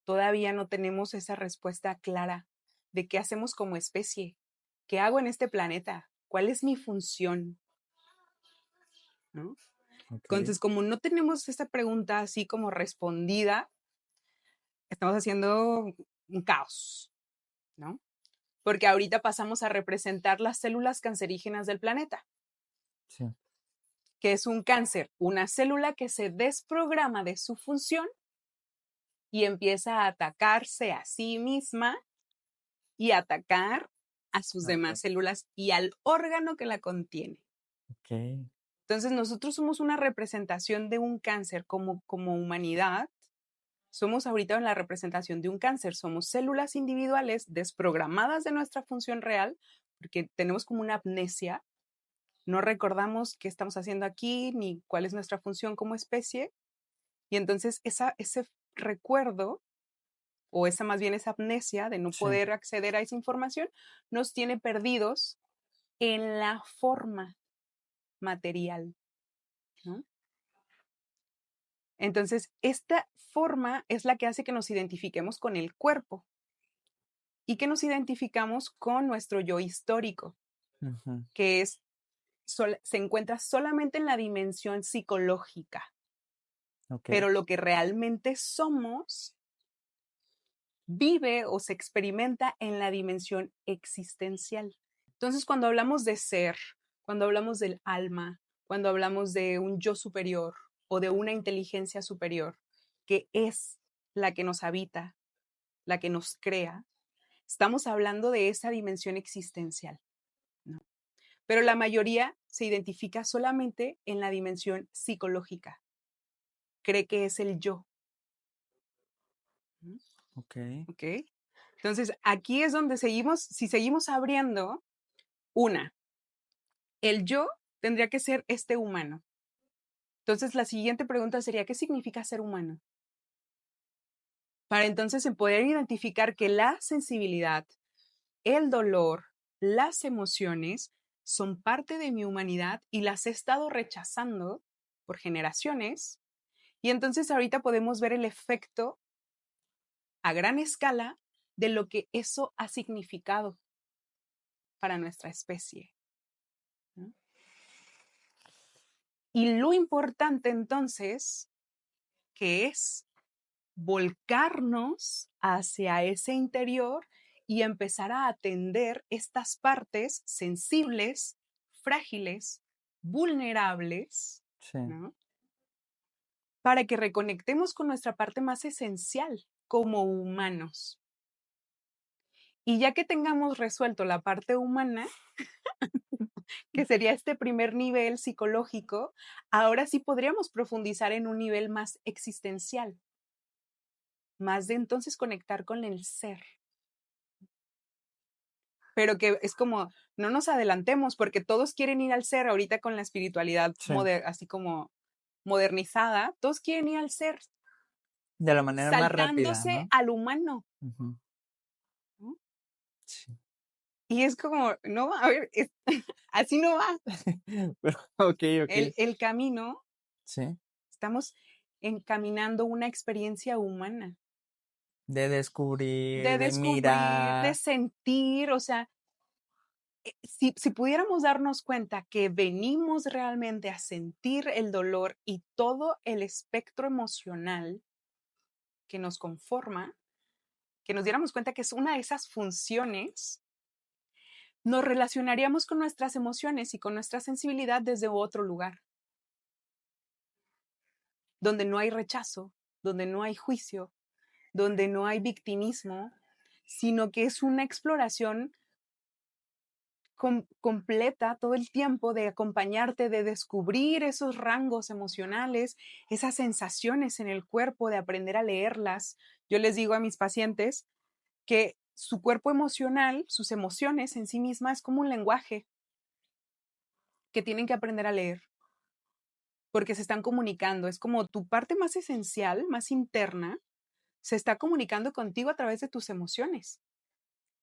Todavía no tenemos esa respuesta clara de qué hacemos como especie, qué hago en este planeta, cuál es mi función, ¿no? Ok, Entonces, como no tenemos esta pregunta así como respondida, estamos haciendo un caos, ¿no? Porque ahorita pasamos a representar las células cancerígenas del planeta, sí, que es un cáncer, una célula que se desprograma de su función y empieza a atacarse a sí misma y atacar a sus demás ok, células y al órgano que la contiene. ok, Entonces, nosotros somos una representación de un cáncer como humanidad. Somos ahorita en la representación de un cáncer. Somos células individuales desprogramadas de nuestra función real, porque tenemos como una amnesia. No recordamos qué estamos haciendo aquí ni cuál es nuestra función como especie. Y entonces ese recuerdo o esa más bien esa amnesia de no sí, poder acceder a esa información nos tiene perdidos en la forma material, ¿no? Entonces, esta forma es la que hace que nos identifiquemos con el cuerpo y que nos identificamos con nuestro yo histórico, ujú, que se encuentra solamente en la dimensión psicológica. Ok, pero lo que realmente somos vive o se experimenta en la dimensión existencial. Entonces, cuando hablamos de ser, cuando hablamos del alma, cuando hablamos de un yo superior o de una inteligencia superior, que es la que nos habita, la que nos crea, estamos hablando de esa dimensión existencial, ¿no? Pero la mayoría se identifica solamente en la dimensión psicológica, cree que es el yo. ok, ¿Ok? Entonces, aquí es donde seguimos, si seguimos abriendo, una, el yo tendría que ser este humano. Entonces, la siguiente pregunta sería, ¿qué significa ser humano? Para entonces poder identificar que la sensibilidad, el dolor, las emociones son parte de mi humanidad y las he estado rechazando por generaciones. Y entonces ahorita podemos ver el efecto a gran escala de lo que eso ha significado para nuestra especie, ¿no? Y lo importante entonces, que es volcarnos hacia ese interior y empezar a atender estas partes sensibles, frágiles, vulnerables, sí, ¿no? Para que reconectemos con nuestra parte más esencial como humanos. Y ya que tengamos resuelto la parte humana, que sería este primer nivel psicológico, ahora sí podríamos profundizar en un nivel más existencial, más de entonces conectar con el ser. Pero que es como, no nos adelantemos porque todos quieren ir al ser ahorita con la espiritualidad sí, así como modernizada, todos quieren ir al ser, de la manera más rápida, saltándose ¿no? al humano, Ujú, ¿no? sí. Y es como, no, a ver, así no va. Ok, ok, El camino, sí, estamos encaminando una experiencia humana, de de descubrir, de descubrir, de mirar, sentir, o sea, si pudiéramos darnos cuenta que venimos realmente a sentir el dolor y todo el espectro emocional que nos conforma, que nos diéramos cuenta que es una de esas funciones, nos relacionaríamos con nuestras emociones y con nuestra sensibilidad desde otro lugar, donde no hay rechazo, donde no hay juicio, donde no hay victimismo, sino que es una exploración completa todo el tiempo de acompañarte, de descubrir esos rangos emocionales, esas sensaciones en el cuerpo, de aprender a leerlas. Yo les digo a mis pacientes que su cuerpo emocional, sus emociones en sí misma es como un lenguaje que tienen que aprender a leer porque se están comunicando. Es como tu parte más esencial, más interna, se está comunicando contigo a través de tus emociones.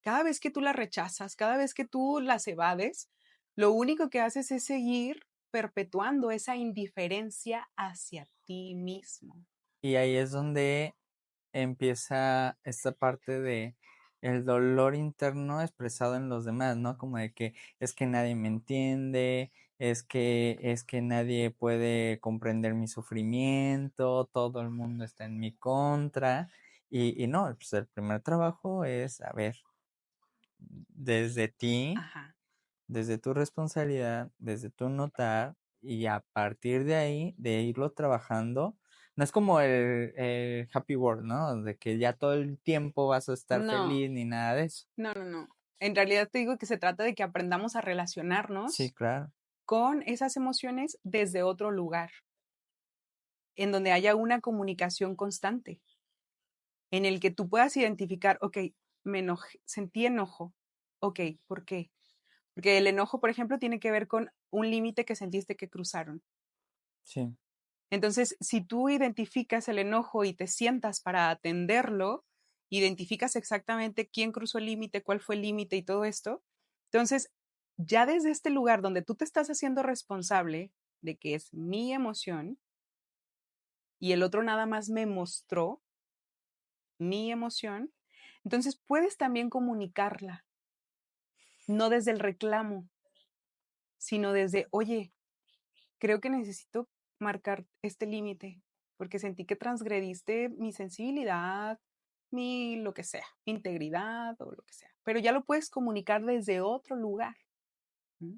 Cada vez que tú las rechazas, cada vez que tú las evades, lo único que haces es seguir perpetuando esa indiferencia hacia ti mismo. y ahí es donde empieza esta parte de el dolor interno expresado en los demás, ¿no? Como de que es que nadie me entiende, es que nadie puede comprender mi sufrimiento, todo el mundo está en mi contra. Y no, pues el primer trabajo es, a ver, desde ti, Ajá. desde tu responsabilidad, desde tu notar, y a partir de ahí, de irlo trabajando, no es como el happy word, ¿no? De que ya todo el tiempo vas a estar No, feliz ni nada de eso. no, no, no. En realidad te digo que se trata de que aprendamos a Sí, relacionarnos claro. con esas emociones desde otro lugar, en donde haya una comunicación constante, en el que tú puedas identificar, ok, me enojé, sentí enojo, ok, ¿por qué? Porque el enojo, por ejemplo, tiene que ver con un límite que sentiste que cruzaron. Sí. Entonces, si tú identificas el enojo y te sientas para atenderlo, identificas exactamente quién cruzó el límite, cuál fue el límite y todo esto, entonces ya desde este lugar donde tú te estás haciendo responsable de que es mi emoción y el otro nada más me mostró mi emoción, entonces puedes también comunicarla, no desde el reclamo, sino desde, oye, creo que necesito marcar este límite. porque sentí que transgrediste mi sensibilidad, mi lo que sea, mi integridad o lo que sea. Pero ya lo puedes comunicar desde otro lugar. ¿Mm?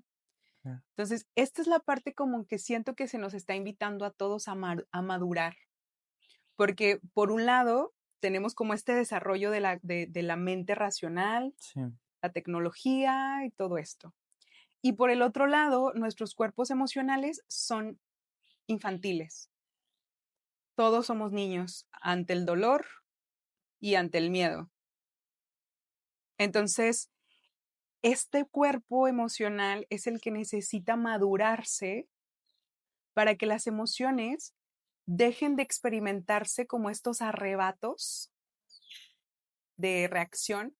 Claro. Entonces, esta es la parte como que siento que se nos está invitando a todos a madurar, porque por un lado tenemos como este desarrollo de la mente racional, Sí, la tecnología y todo esto. Y por el otro lado, nuestros cuerpos emocionales son infantiles. Todos somos niños ante el dolor y ante el miedo. Entonces, este cuerpo emocional es el que necesita madurarse para que las emociones dejen de experimentarse como estos arrebatos de reacción,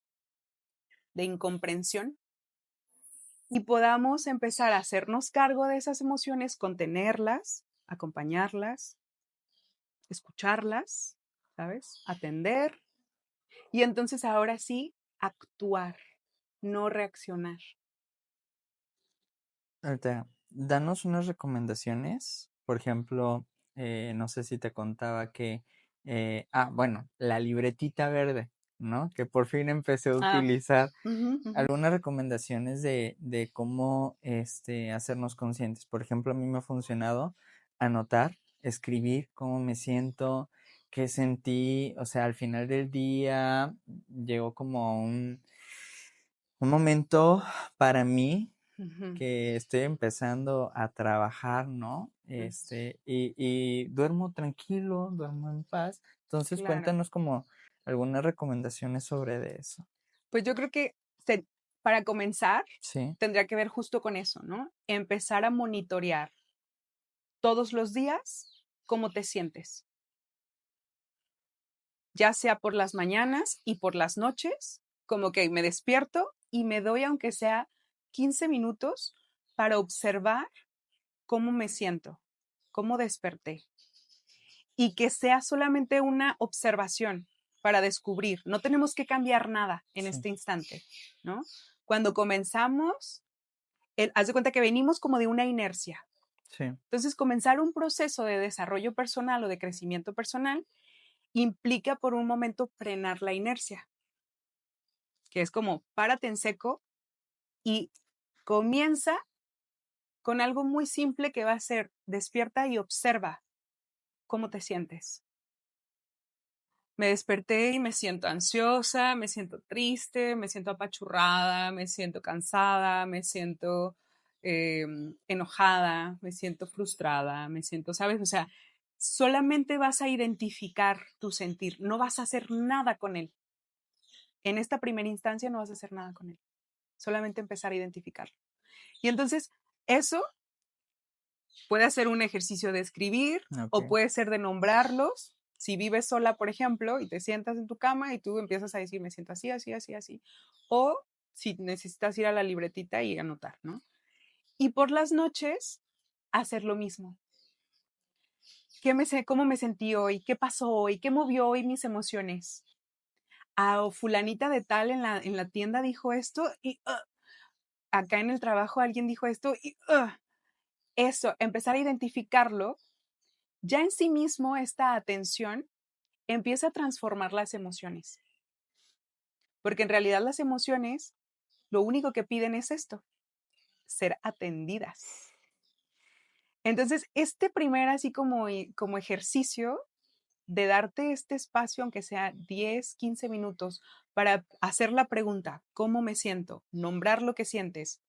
de incomprensión, y podamos empezar a hacernos cargo de esas emociones, contenerlas, acompañarlas, escucharlas, ¿sabes? Atender, y entonces ahora sí, actuar, no reaccionar. ahorita, danos unas recomendaciones. Por ejemplo, no sé si te contaba que, bueno, la libretita verde, ¿no? Que por fin empecé a Ah, utilizar. ujú, ujú, Algunas recomendaciones de cómo hacernos conscientes. Por ejemplo, a mí me ha funcionado anotar, escribir cómo me siento, qué sentí. O sea, al final del día llegó como un momento para mí ujú, que estoy empezando a trabajar, ¿no? ujú. Y duermo tranquilo, duermo en paz. Entonces, Claro. cuéntanos como algunas recomendaciones sobre de eso. Pues yo creo que para comenzar, Sí, tendría que ver justo con eso, ¿no? Empezar a monitorear todos los días cómo te sientes, ya sea por las mañanas y por las noches, como que me despierto y me doy, aunque sea 15 minutos, para observar cómo me siento, cómo desperté, y que sea solamente una observación para descubrir. No tenemos que cambiar nada en sí, este instante, ¿no? Cuando comenzamos, haz de cuenta que venimos como de una inercia. sí, Entonces, comenzar un proceso de desarrollo personal o de crecimiento personal implica por un momento frenar la inercia, que es como párate en seco y comienza con algo muy simple que va a ser despierta y observa cómo te sientes. Me desperté y me siento ansiosa, me siento triste, me siento apachurrada, me siento cansada, me siento enojada, me siento frustrada, me siento, ¿sabes? O sea, solamente vas a identificar tu sentir, no vas a hacer nada con él. En esta primera instancia no vas a hacer nada con él, solamente empezar a identificarlo. Y entonces, eso puede ser un ejercicio de escribir ok, o puede ser de nombrarlos. Si vives sola, por ejemplo, y te sientas en tu cama y tú empiezas a decir, me siento así, así, así, así. O si necesitas ir a la libretita y anotar, ¿no? Y por las noches, hacer lo mismo. ¿Cómo me sentí hoy? ¿Qué pasó hoy? ¿Qué movió hoy mis emociones? Ah, o fulanita de tal en la tienda dijo esto y acá en el trabajo alguien dijo esto y eso, empezar a identificarlo. Ya en sí mismo esta atención empieza a transformar las emociones, porque en realidad las emociones lo único que piden es esto, ser atendidas. Entonces, este primer así como ejercicio de darte este espacio, aunque sea 10, 15 minutos, para hacer la pregunta, ¿cómo me siento? Nombrar lo que sientes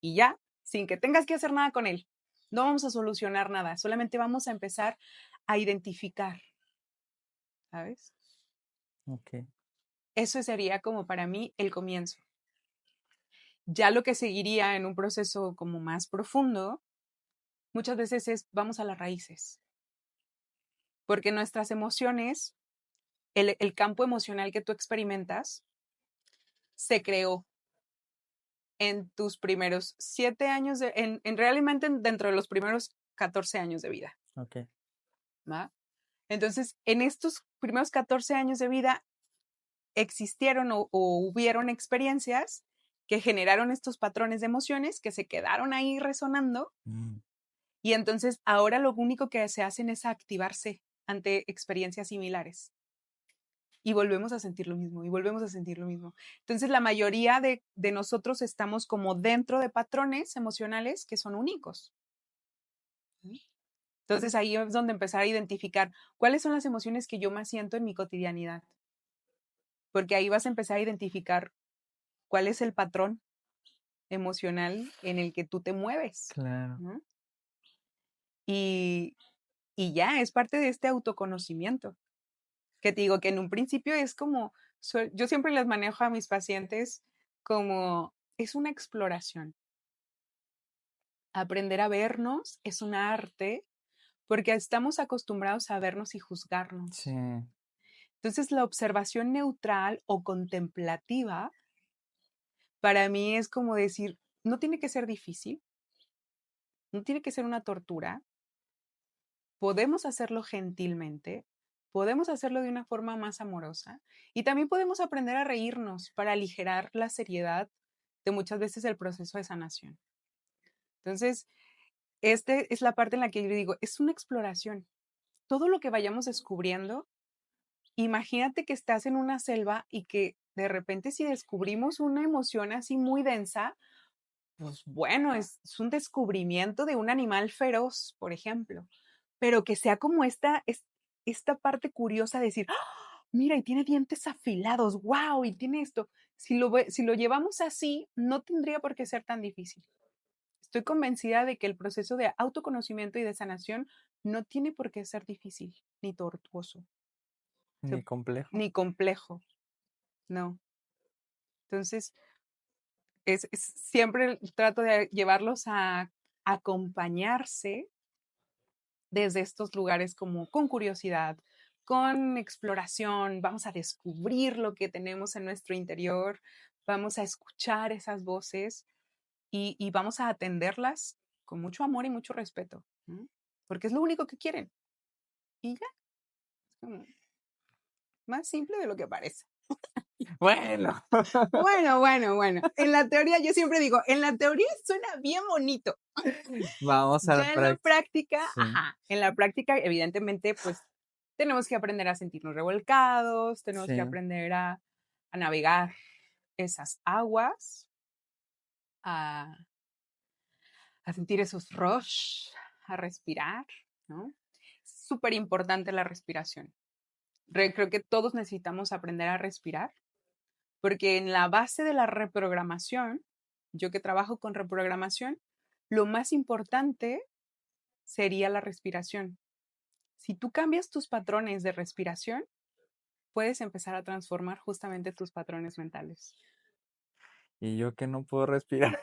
y ya, sin que tengas que hacer nada con él. No vamos a solucionar nada, solamente vamos a empezar a identificar, ¿sabes? ok. Eso sería como para mí el comienzo. Ya lo que seguiría en un proceso como más profundo, muchas veces es vamos a las raíces, porque nuestras emociones, el campo emocional que tú experimentas, se creó en tus primeros 7 años, realmente dentro de los primeros 14 años de vida. Ok, ¿Va? Entonces, en estos primeros 14 años de vida existieron o hubieron experiencias que generaron estos patrones de emociones que se quedaron ahí resonando. mm, Y entonces ahora lo único que se hacen es activarse, ante experiencias similares. Y volvemos a sentir lo mismo, y volvemos a sentir lo mismo. Entonces, la mayoría de nosotros estamos como dentro de patrones emocionales que son únicos. Entonces, ahí es donde empezar a identificar cuáles son las emociones que yo más siento en mi cotidianidad. Porque ahí vas a empezar a identificar cuál es el patrón emocional en el que tú te mueves, Claro. ¿no? Y, y ya, es parte de este autoconocimiento. Que te digo que en un principio es como, yo siempre les manejo a mis pacientes como, es una exploración. Aprender a vernos es un arte porque estamos acostumbrados a vernos y juzgarnos. Sí. Entonces, la observación neutral o contemplativa para mí es como decir, no tiene que ser difícil, no tiene que ser una tortura, podemos hacerlo gentilmente, podemos hacerlo de una forma más amorosa y también podemos aprender a reírnos para aligerar la seriedad de muchas veces el proceso de sanación. Entonces, este es la parte en la que yo digo, es una exploración. Todo lo que vayamos descubriendo, imagínate que estás en una selva y que de repente si descubrimos una emoción así muy densa, pues bueno, es un descubrimiento de un animal feroz, por ejemplo, pero que sea como esta parte curiosa de decir, ¡ah! Mira, y tiene dientes afilados, wow, y tiene esto. Si lo llevamos así, no tendría por qué ser tan difícil. Estoy convencida de que el proceso de autoconocimiento y de sanación no tiene por qué ser difícil ni tortuoso. Ni complejo. Ni complejo, no. Entonces, siempre trato de llevarlos a acompañarse desde estos lugares como con curiosidad, con exploración, vamos a descubrir lo que tenemos en nuestro interior, vamos a escuchar esas voces y vamos a atenderlas con mucho amor y mucho respeto, ¿no? Porque es lo único que quieren. Y ya, es como más simple de lo que parece. Bueno. Bueno. En la teoría, yo siempre digo, en la teoría suena bien bonito. Vamos a la Ya en la práctica. práctica, Sí. ajá, en la práctica, evidentemente, pues tenemos que aprender a sentirnos revolcados, tenemos que Sí. aprender a navegar esas aguas, a, a sentir esos rush, a respirar, ¿no? Súper importante la respiración. Creo que todos necesitamos aprender a respirar, porque en la base de la reprogramación, yo que trabajo con reprogramación, lo más importante sería la respiración. Si tú cambias tus patrones de respiración, puedes empezar a transformar justamente tus patrones mentales. Y yo que no puedo respirar.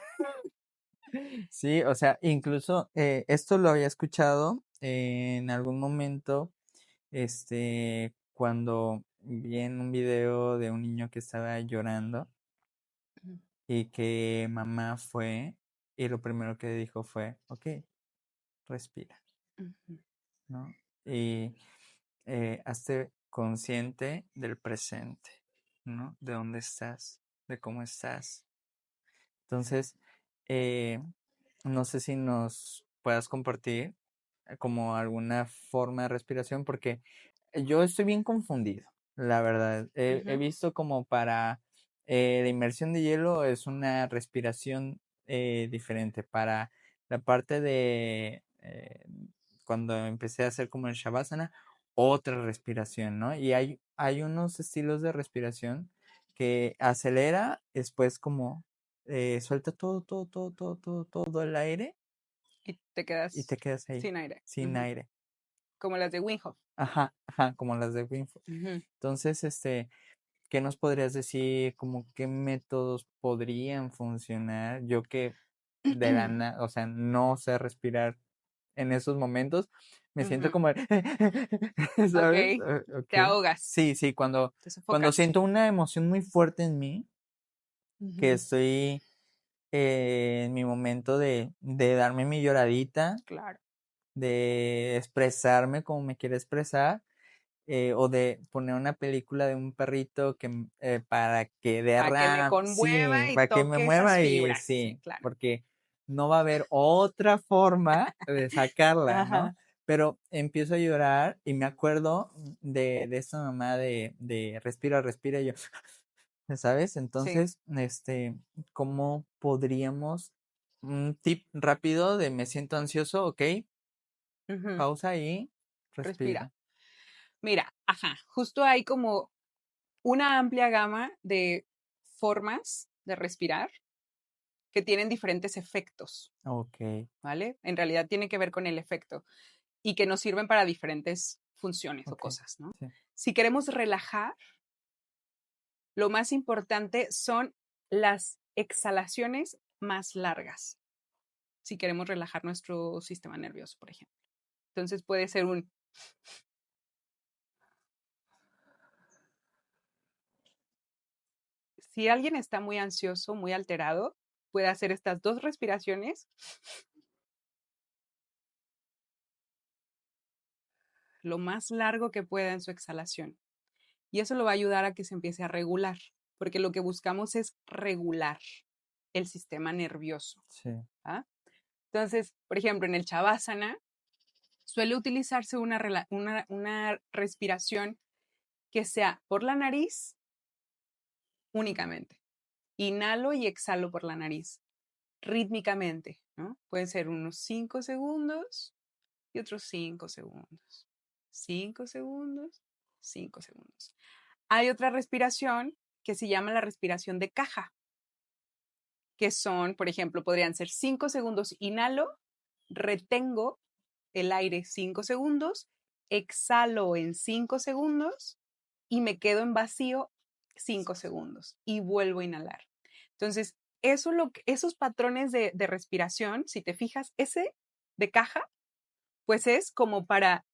Sí, o sea, incluso esto lo había escuchado en algún momento, cuando vi en un video de un niño que estaba llorando Ujú, y que mamá fue y lo primero que dijo fue, ok, respira, ujú, ¿no? Y hazte consciente del presente, ¿no? De dónde estás, de cómo estás. Entonces, eh, no sé si nos puedas compartir como alguna forma de respiración, porque yo estoy bien confundido, la verdad. He ujú. visto como para la inmersión de hielo es una respiración diferente. Para la parte de cuando empecé a hacer como el Shavasana, otra respiración, ¿no? Y hay unos estilos de respiración que acelera, después como suelta todo el aire Y te y te quedas quedas ahí, sin aire. sin Ujú. aire. Como las de Wim Hof. Ajá, como las de Wim Hof. Ujú, Entonces, ¿qué nos podrías decir? Como qué métodos podrían funcionar. Yo que o sea, no sé respirar en esos momentos, me siento ujú. como, Ok, ¿sabes? te Ok. ahogas, Sí, te cuando sofocas. siento una emoción muy fuerte en mí, que Ujú, estoy en mi momento de darme mi lloradita, claro. de expresarme como me quiero expresar, o de poner una película de un perrito para que Para que me sí, conmueva y para que me toque esas mueva y fibras. Sí, sí, claro. porque no va a haber otra forma de sacarla, ¿no? Ajá. pero empiezo a llorar y me acuerdo de esta mamá de respira, respira, y yo, ¿sabes? Sí. Entonces, ¿cómo podríamos, un tip rápido de me siento ansioso, ok, Ujú. pausa y Respira. respira. Mira, ajá, justo hay como una amplia gama de formas de respirar que tienen diferentes efectos, Ok, ¿vale? En realidad tiene que ver con el efecto y que nos sirven para diferentes funciones o ok, cosas, ¿no? sí, Si queremos relajar, lo más importante son las exhalaciones más largas, si queremos relajar nuestro sistema nervioso, por ejemplo. Entonces puede ser un... Si alguien está muy ansioso, muy alterado, puede hacer estas 2 respiraciones lo más largo que pueda en su exhalación. Y eso lo va a ayudar a que se empiece a regular, porque lo que buscamos es regular el sistema nervioso. sí, ¿Ah? Entonces, por ejemplo, en el Shavasana suele utilizarse una respiración que sea por la nariz únicamente. Inhalo y exhalo por la nariz, rítmicamente, ¿no? Pueden ser unos 5 segundos y otros 5 segundos. 5 segundos, 5 segundos. Hay otra respiración que se llama la respiración de caja, que son, por ejemplo, podrían ser 5 segundos inhalo, retengo el aire 5 segundos, exhalo en 5 segundos y me quedo en vacío 5 segundos y vuelvo a inhalar. Entonces, esos patrones de respiración, si te fijas, ese de caja, pues es como para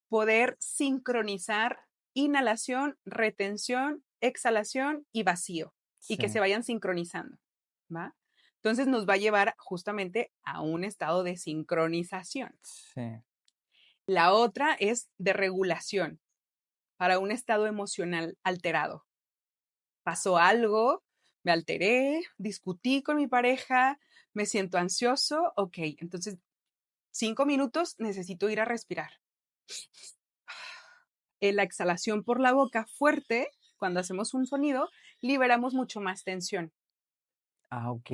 poder sincronizar inhalación, retención, exhalación y vacío y sí, que se vayan sincronizando, ¿va? Entonces nos va a llevar justamente a un estado de sincronización. sí. La otra es de regulación para un estado emocional alterado. Pasó algo, me alteré, discutí con mi pareja, me siento ansioso, ok, entonces 5 minutos necesito ir a respirar. La exhalación por la boca fuerte, cuando hacemos un sonido, liberamos mucho más tensión. Ah, ok.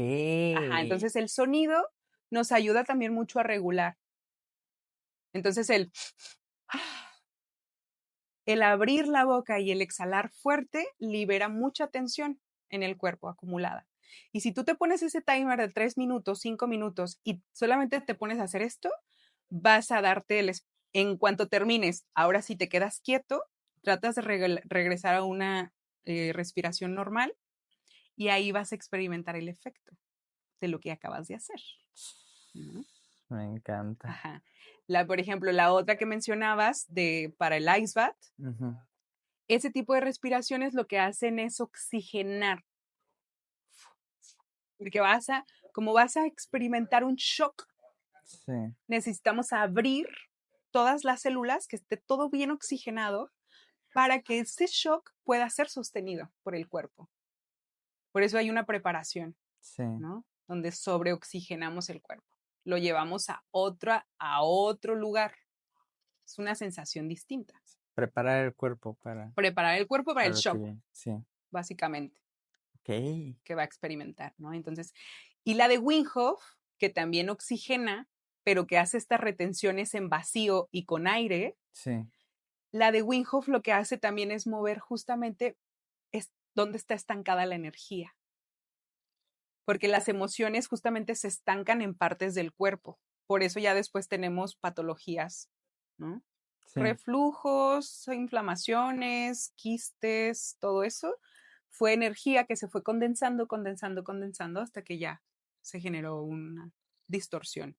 Ajá, entonces el sonido nos ayuda también mucho a regular. Entonces el abrir la boca y el exhalar fuerte libera mucha tensión en el cuerpo acumulada. Y si tú te pones ese timer de 3 minutos, 5 minutos y solamente te pones a hacer esto, vas a darte en cuanto termines, ahora si te quedas quieto, tratas de regresar a una respiración normal y ahí vas a experimentar el efecto de lo que acabas de hacer, ¿no? Me encanta. Ajá. Por ejemplo, la otra que mencionabas para el ice bath, Ujú, ese tipo de respiraciones lo que hacen es oxigenar, porque como vas a experimentar un shock, sí, necesitamos abrir todas las células, que esté todo bien oxigenado para que ese shock pueda ser sostenido por el cuerpo. Por eso hay una preparación, sí. ¿no? Donde sobreoxigenamos el cuerpo. Lo llevamos a otro lugar. Es una sensación distinta. Preparar el cuerpo Preparar el cuerpo para el para lo que shock, viene. Sí. básicamente, Ok. que va a experimentar, ¿no? Entonces, y la de Wim Hof, que también oxigena, pero que hace estas retenciones en vacío y con aire, Sí, la de Wim Hof lo que hace también es mover justamente dónde está estancada la energía, porque las emociones justamente se estancan en partes del cuerpo. Por eso ya después tenemos patologías, ¿no? sí. Reflujos, inflamaciones, quistes, todo eso fue energía que se fue condensando, condensando, condensando hasta que ya se generó una distorsión,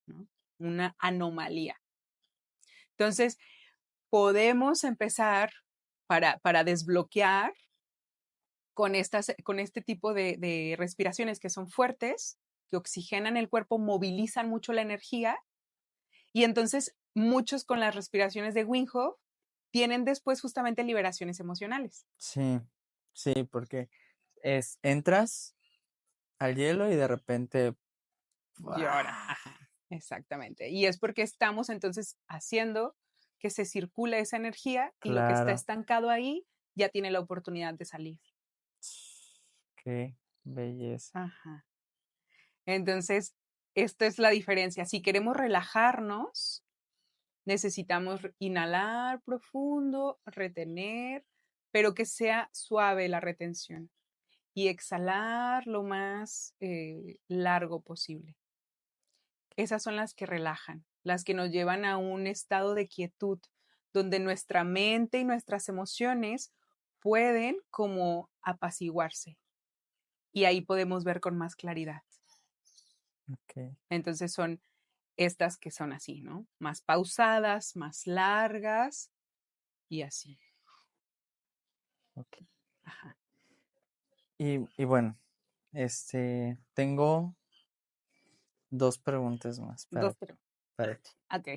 ¿no? Una anomalía. Entonces, podemos empezar para desbloquear con este tipo de respiraciones que son fuertes, que oxigenan el cuerpo, movilizan mucho la energía y entonces muchos con las respiraciones de Wim Hof tienen después justamente liberaciones emocionales. Sí, sí, porque entras al hielo y de repente, Y ahora, ¡buah! ajá. Exactamente. Y es porque estamos entonces haciendo que se circule esa energía y lo que está Claro. estancado ahí ya tiene la oportunidad de salir. Qué belleza. Ajá. Entonces, esta es la diferencia. Si queremos relajarnos, necesitamos inhalar profundo, retener, pero que sea suave la retención y exhalar lo más largo posible. Esas son las que relajan, las que nos llevan a un estado de quietud, donde nuestra mente y nuestras emociones pueden como apaciguarse y ahí podemos ver con más claridad. Ok, Entonces son estas que son así, ¿no? Más pausadas, más largas y así. ok. Ajá. Y bueno, tengo dos preguntas más Dos, pero. para ti, Ok.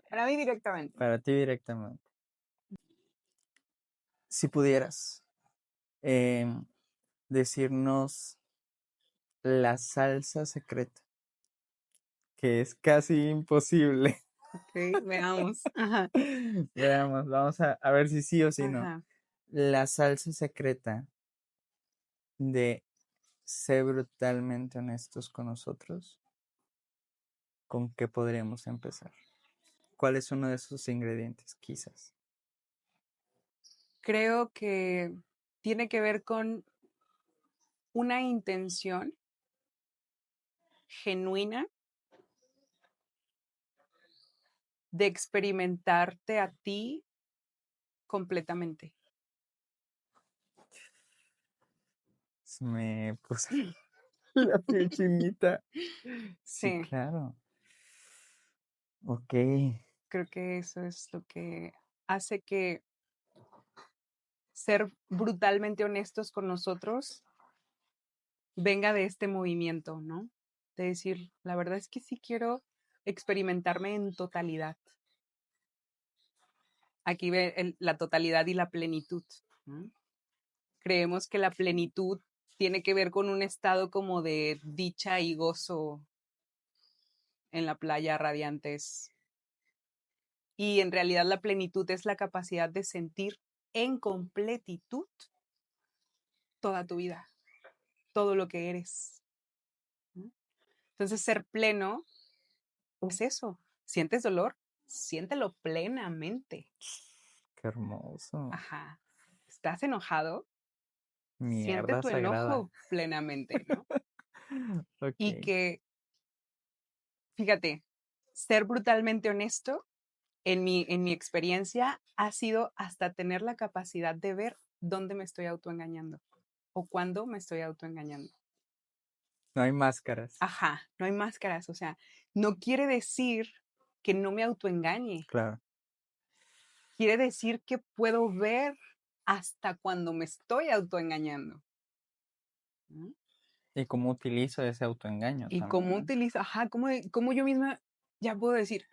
Para mí directamente. para ti directamente. Si pudieras em, decirnos la salsa secreta, que es casi imposible. Ok, veamos. Ajá. Veamos, vamos a ver si sí o si no. Ajá. La salsa secreta de ser brutalmente honestos con nosotros, ¿con qué podríamos empezar? ¿Cuál es uno de esos ingredientes, quizás? Creo que tiene que ver con una intención genuina de experimentarte a ti completamente. Se me puso la piel chinita. Sí, Sí, claro. Ok, creo que eso es lo que hace que ser brutalmente honestos con nosotros venga de este movimiento, ¿no? De decir, la verdad es que sí quiero experimentarme en totalidad. Aquí ve la totalidad y la plenitud, ¿no? Creemos que la plenitud tiene que ver con un estado como de dicha y gozo en la playa radiantes. Y en realidad la plenitud es la capacidad de sentir en completitud toda tu vida, todo lo que eres, ¿no? Entonces ser pleno es eso. ¿Sientes dolor? Siéntelo plenamente. qué hermoso. Ajá. ¿Estás enojado? Siente Mierda tu sagrada. enojo plenamente, ¿no? Y Ok, que, fíjate, ser brutalmente honesto en mi experiencia ha sido hasta tener la capacidad de ver dónde me estoy autoengañando o cuándo me estoy autoengañando. no hay máscaras. Ajá, no hay máscaras, o sea, no quiere decir que no me autoengañe, Claro. quiere decir que puedo ver hasta cuando me estoy autoengañando, ¿no? Y cómo utilizo ese autoengaño Y también, cómo ¿no? utilizo, ajá, cómo yo misma ya puedo decir,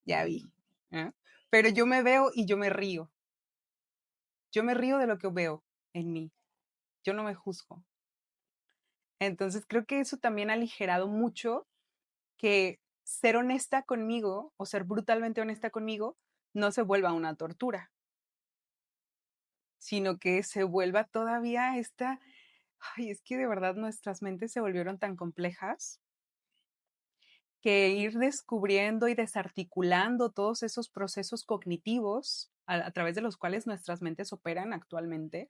ya vi, ¿eh? Pero yo me veo y yo me río de lo que veo en mí, yo no me juzgo. Entonces creo que eso también ha aligerado mucho que ser honesta conmigo o ser brutalmente honesta conmigo no se vuelva una tortura, sino que se vuelva todavía esta, ay, es que de verdad nuestras mentes se volvieron tan complejas que ir descubriendo y desarticulando todos esos procesos cognitivos a través de los cuales nuestras mentes operan actualmente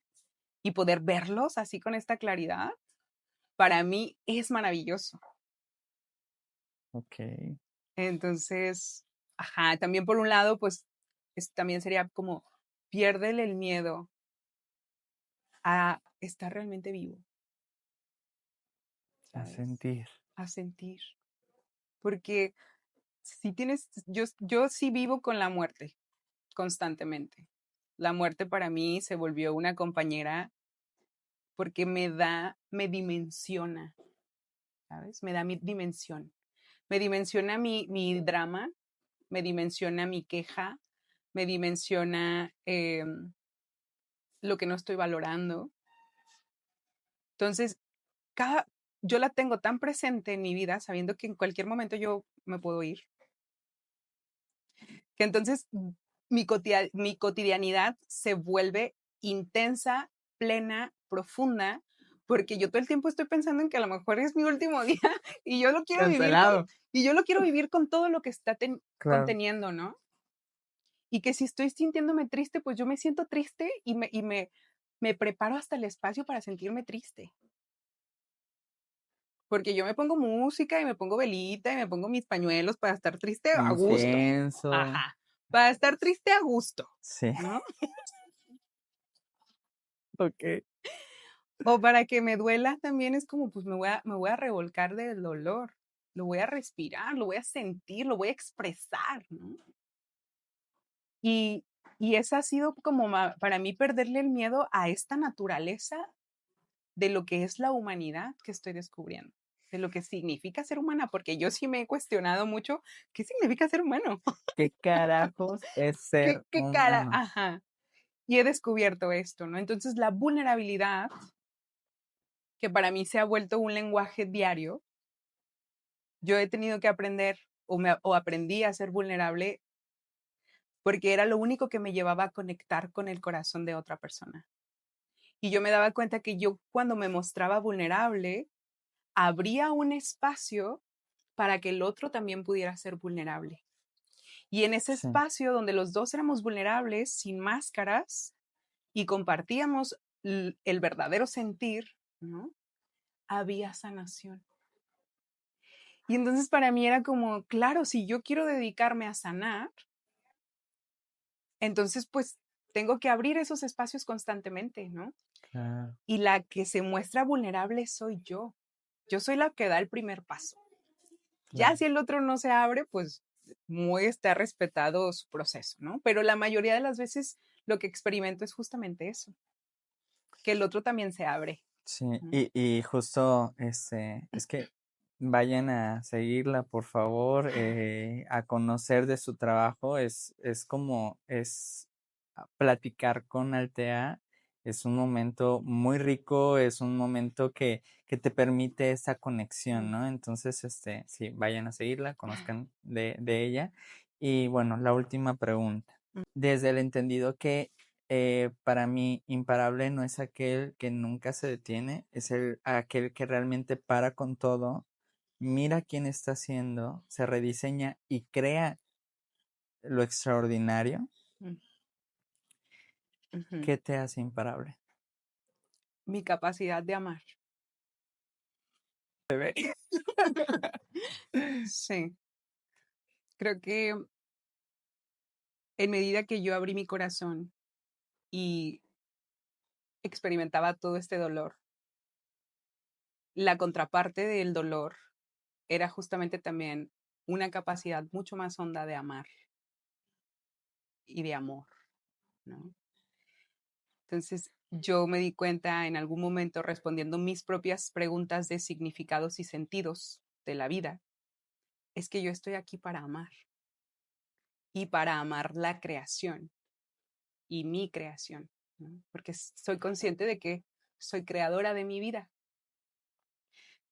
y poder verlos así con esta claridad, para mí es maravilloso. Ok, Entonces, ajá, también por un lado, pues también sería como piérdele el miedo a estar realmente vivo, a ¿sabes? sentir. A sentir. Porque si tienes, yo sí vivo con la muerte constantemente. La muerte para mí se volvió una compañera porque me dimensiona, ¿sabes? Me da mi dimensión. Me dimensiona mi drama, me dimensiona mi queja, me dimensiona lo que no estoy valorando. Entonces, cada, yo la tengo tan presente en mi vida, sabiendo que en cualquier momento yo me puedo ir, que entonces mi cotidianidad se vuelve intensa, plena, profunda, porque yo todo el tiempo estoy pensando en que a lo mejor es mi último día y yo lo quiero vivir Cancelado. con todo lo que está Claro. conteniendo, ¿no? Y que si estoy sintiéndome triste, pues yo me siento triste y me preparo hasta el espacio para sentirme triste. Porque yo me pongo música y me pongo velita y me pongo mis pañuelos para estar triste a gusto. Incienso. Ajá. Para estar triste a gusto, Sí. ¿no? Ok. O para que me duela también es como, pues me voy a revolcar del dolor, lo voy a respirar, lo voy a sentir, lo voy a expresar, ¿no? Y, y esa ha sido como para mí perderle el miedo a esta naturaleza de lo que es la humanidad que estoy descubriendo, de lo que significa ser humana, porque yo sí me he cuestionado mucho, ¿qué significa ser humano? ¿Qué carajos es ser ¿Qué cara? humano? Ajá. Y he descubierto esto, ¿no? Entonces la vulnerabilidad, que para mí se ha vuelto un lenguaje diario, yo he tenido que aprender o aprendí a ser vulnerable porque era lo único que me llevaba a conectar con el corazón de otra persona. Y yo me daba cuenta que yo cuando me mostraba vulnerable, abría un espacio para que el otro también pudiera ser vulnerable. Y en ese Sí, espacio donde los dos éramos vulnerables, sin máscaras, y compartíamos el verdadero sentir, ¿no? Había sanación. Y entonces para mí era como, claro, si yo quiero dedicarme a sanar, entonces pues tengo que abrir esos espacios constantemente, ¿no? claro, Y la que se muestra vulnerable soy yo. Yo soy la que da el primer paso. Ya claro. si el otro no se abre, pues muy está respetado su proceso, ¿no? Pero la mayoría de las veces lo que experimento es justamente eso, que el otro también se abre, Sí, ¿no? y justo es que vayan a seguirla, por favor, a conocer de su trabajo. Es como platicar con Altea. Es un momento muy rico, es un momento que te permite esa conexión, Mm. ¿no? Entonces, sí, vayan a seguirla, conozcan de ella. Y bueno, la última pregunta. Desde el entendido que para mí, imparable no es aquel que nunca se detiene, es aquel que realmente para con todo, mira quién está haciendo, se rediseña y crea lo extraordinario. Mm. Ujú. ¿Qué te hace imparable? Mi capacidad de amar. Sí, creo que en medida que yo abrí mi corazón y experimentaba todo este dolor, la contraparte del dolor era justamente también una capacidad mucho más honda de amar y de amor, ¿no? Entonces, yo me di cuenta en algún momento respondiendo mis propias preguntas de significados y sentidos de la vida, es que yo estoy aquí para amar y para amar la creación y mi creación, ¿no? Porque soy consciente de que soy creadora de mi vida.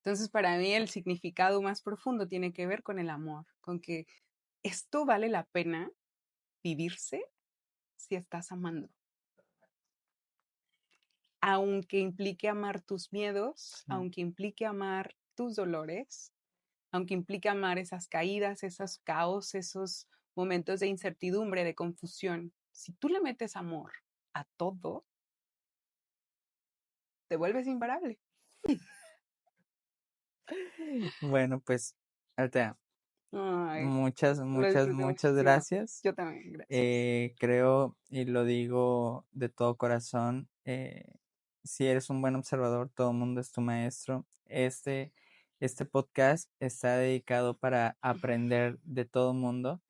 Entonces, para mí el significado más profundo tiene que ver con el amor, con que esto vale la pena vivirse si estás amando, aunque implique amar tus miedos, Sí, aunque implique amar tus dolores, aunque implique amar esas caídas, esos caos, esos momentos de incertidumbre, de confusión. Si tú le metes amor a todo, te vuelves imparable. bueno, pues, Altea, Ay, muchas, lo muchas, disfruté muchas muchísimo. gracias. Yo también, gracias. Creo, y lo digo de todo corazón, si eres un buen observador, todo el mundo es tu maestro. Este podcast está dedicado para aprender de todo el mundo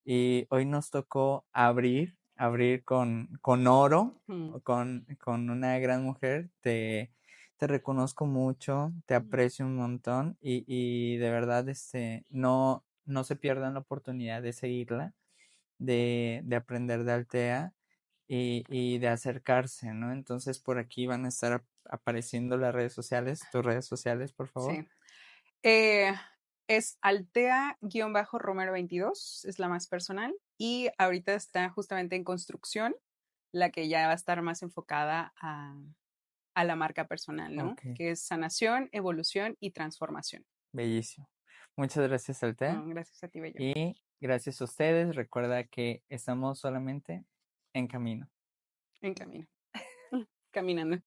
y hoy nos tocó abrir con oro, Mm. con una gran mujer. Te reconozco mucho, te aprecio un montón y de verdad no se pierdan la oportunidad de seguirla de aprender de Altea. y de acercarse, ¿no? Entonces por aquí van a estar apareciendo las redes sociales, tus redes sociales, por favor. Sí. Es Altea-Romero22, es la más personal. Y ahorita está justamente en construcción, la que ya va a estar más enfocada a la marca personal, ¿no? Ok, Que es sanación, evolución y transformación. bellísimo. Muchas gracias, Altea. No, gracias a ti, Bello. Y gracias a ustedes. Recuerda que estamos solamente en camino. En camino. Caminando.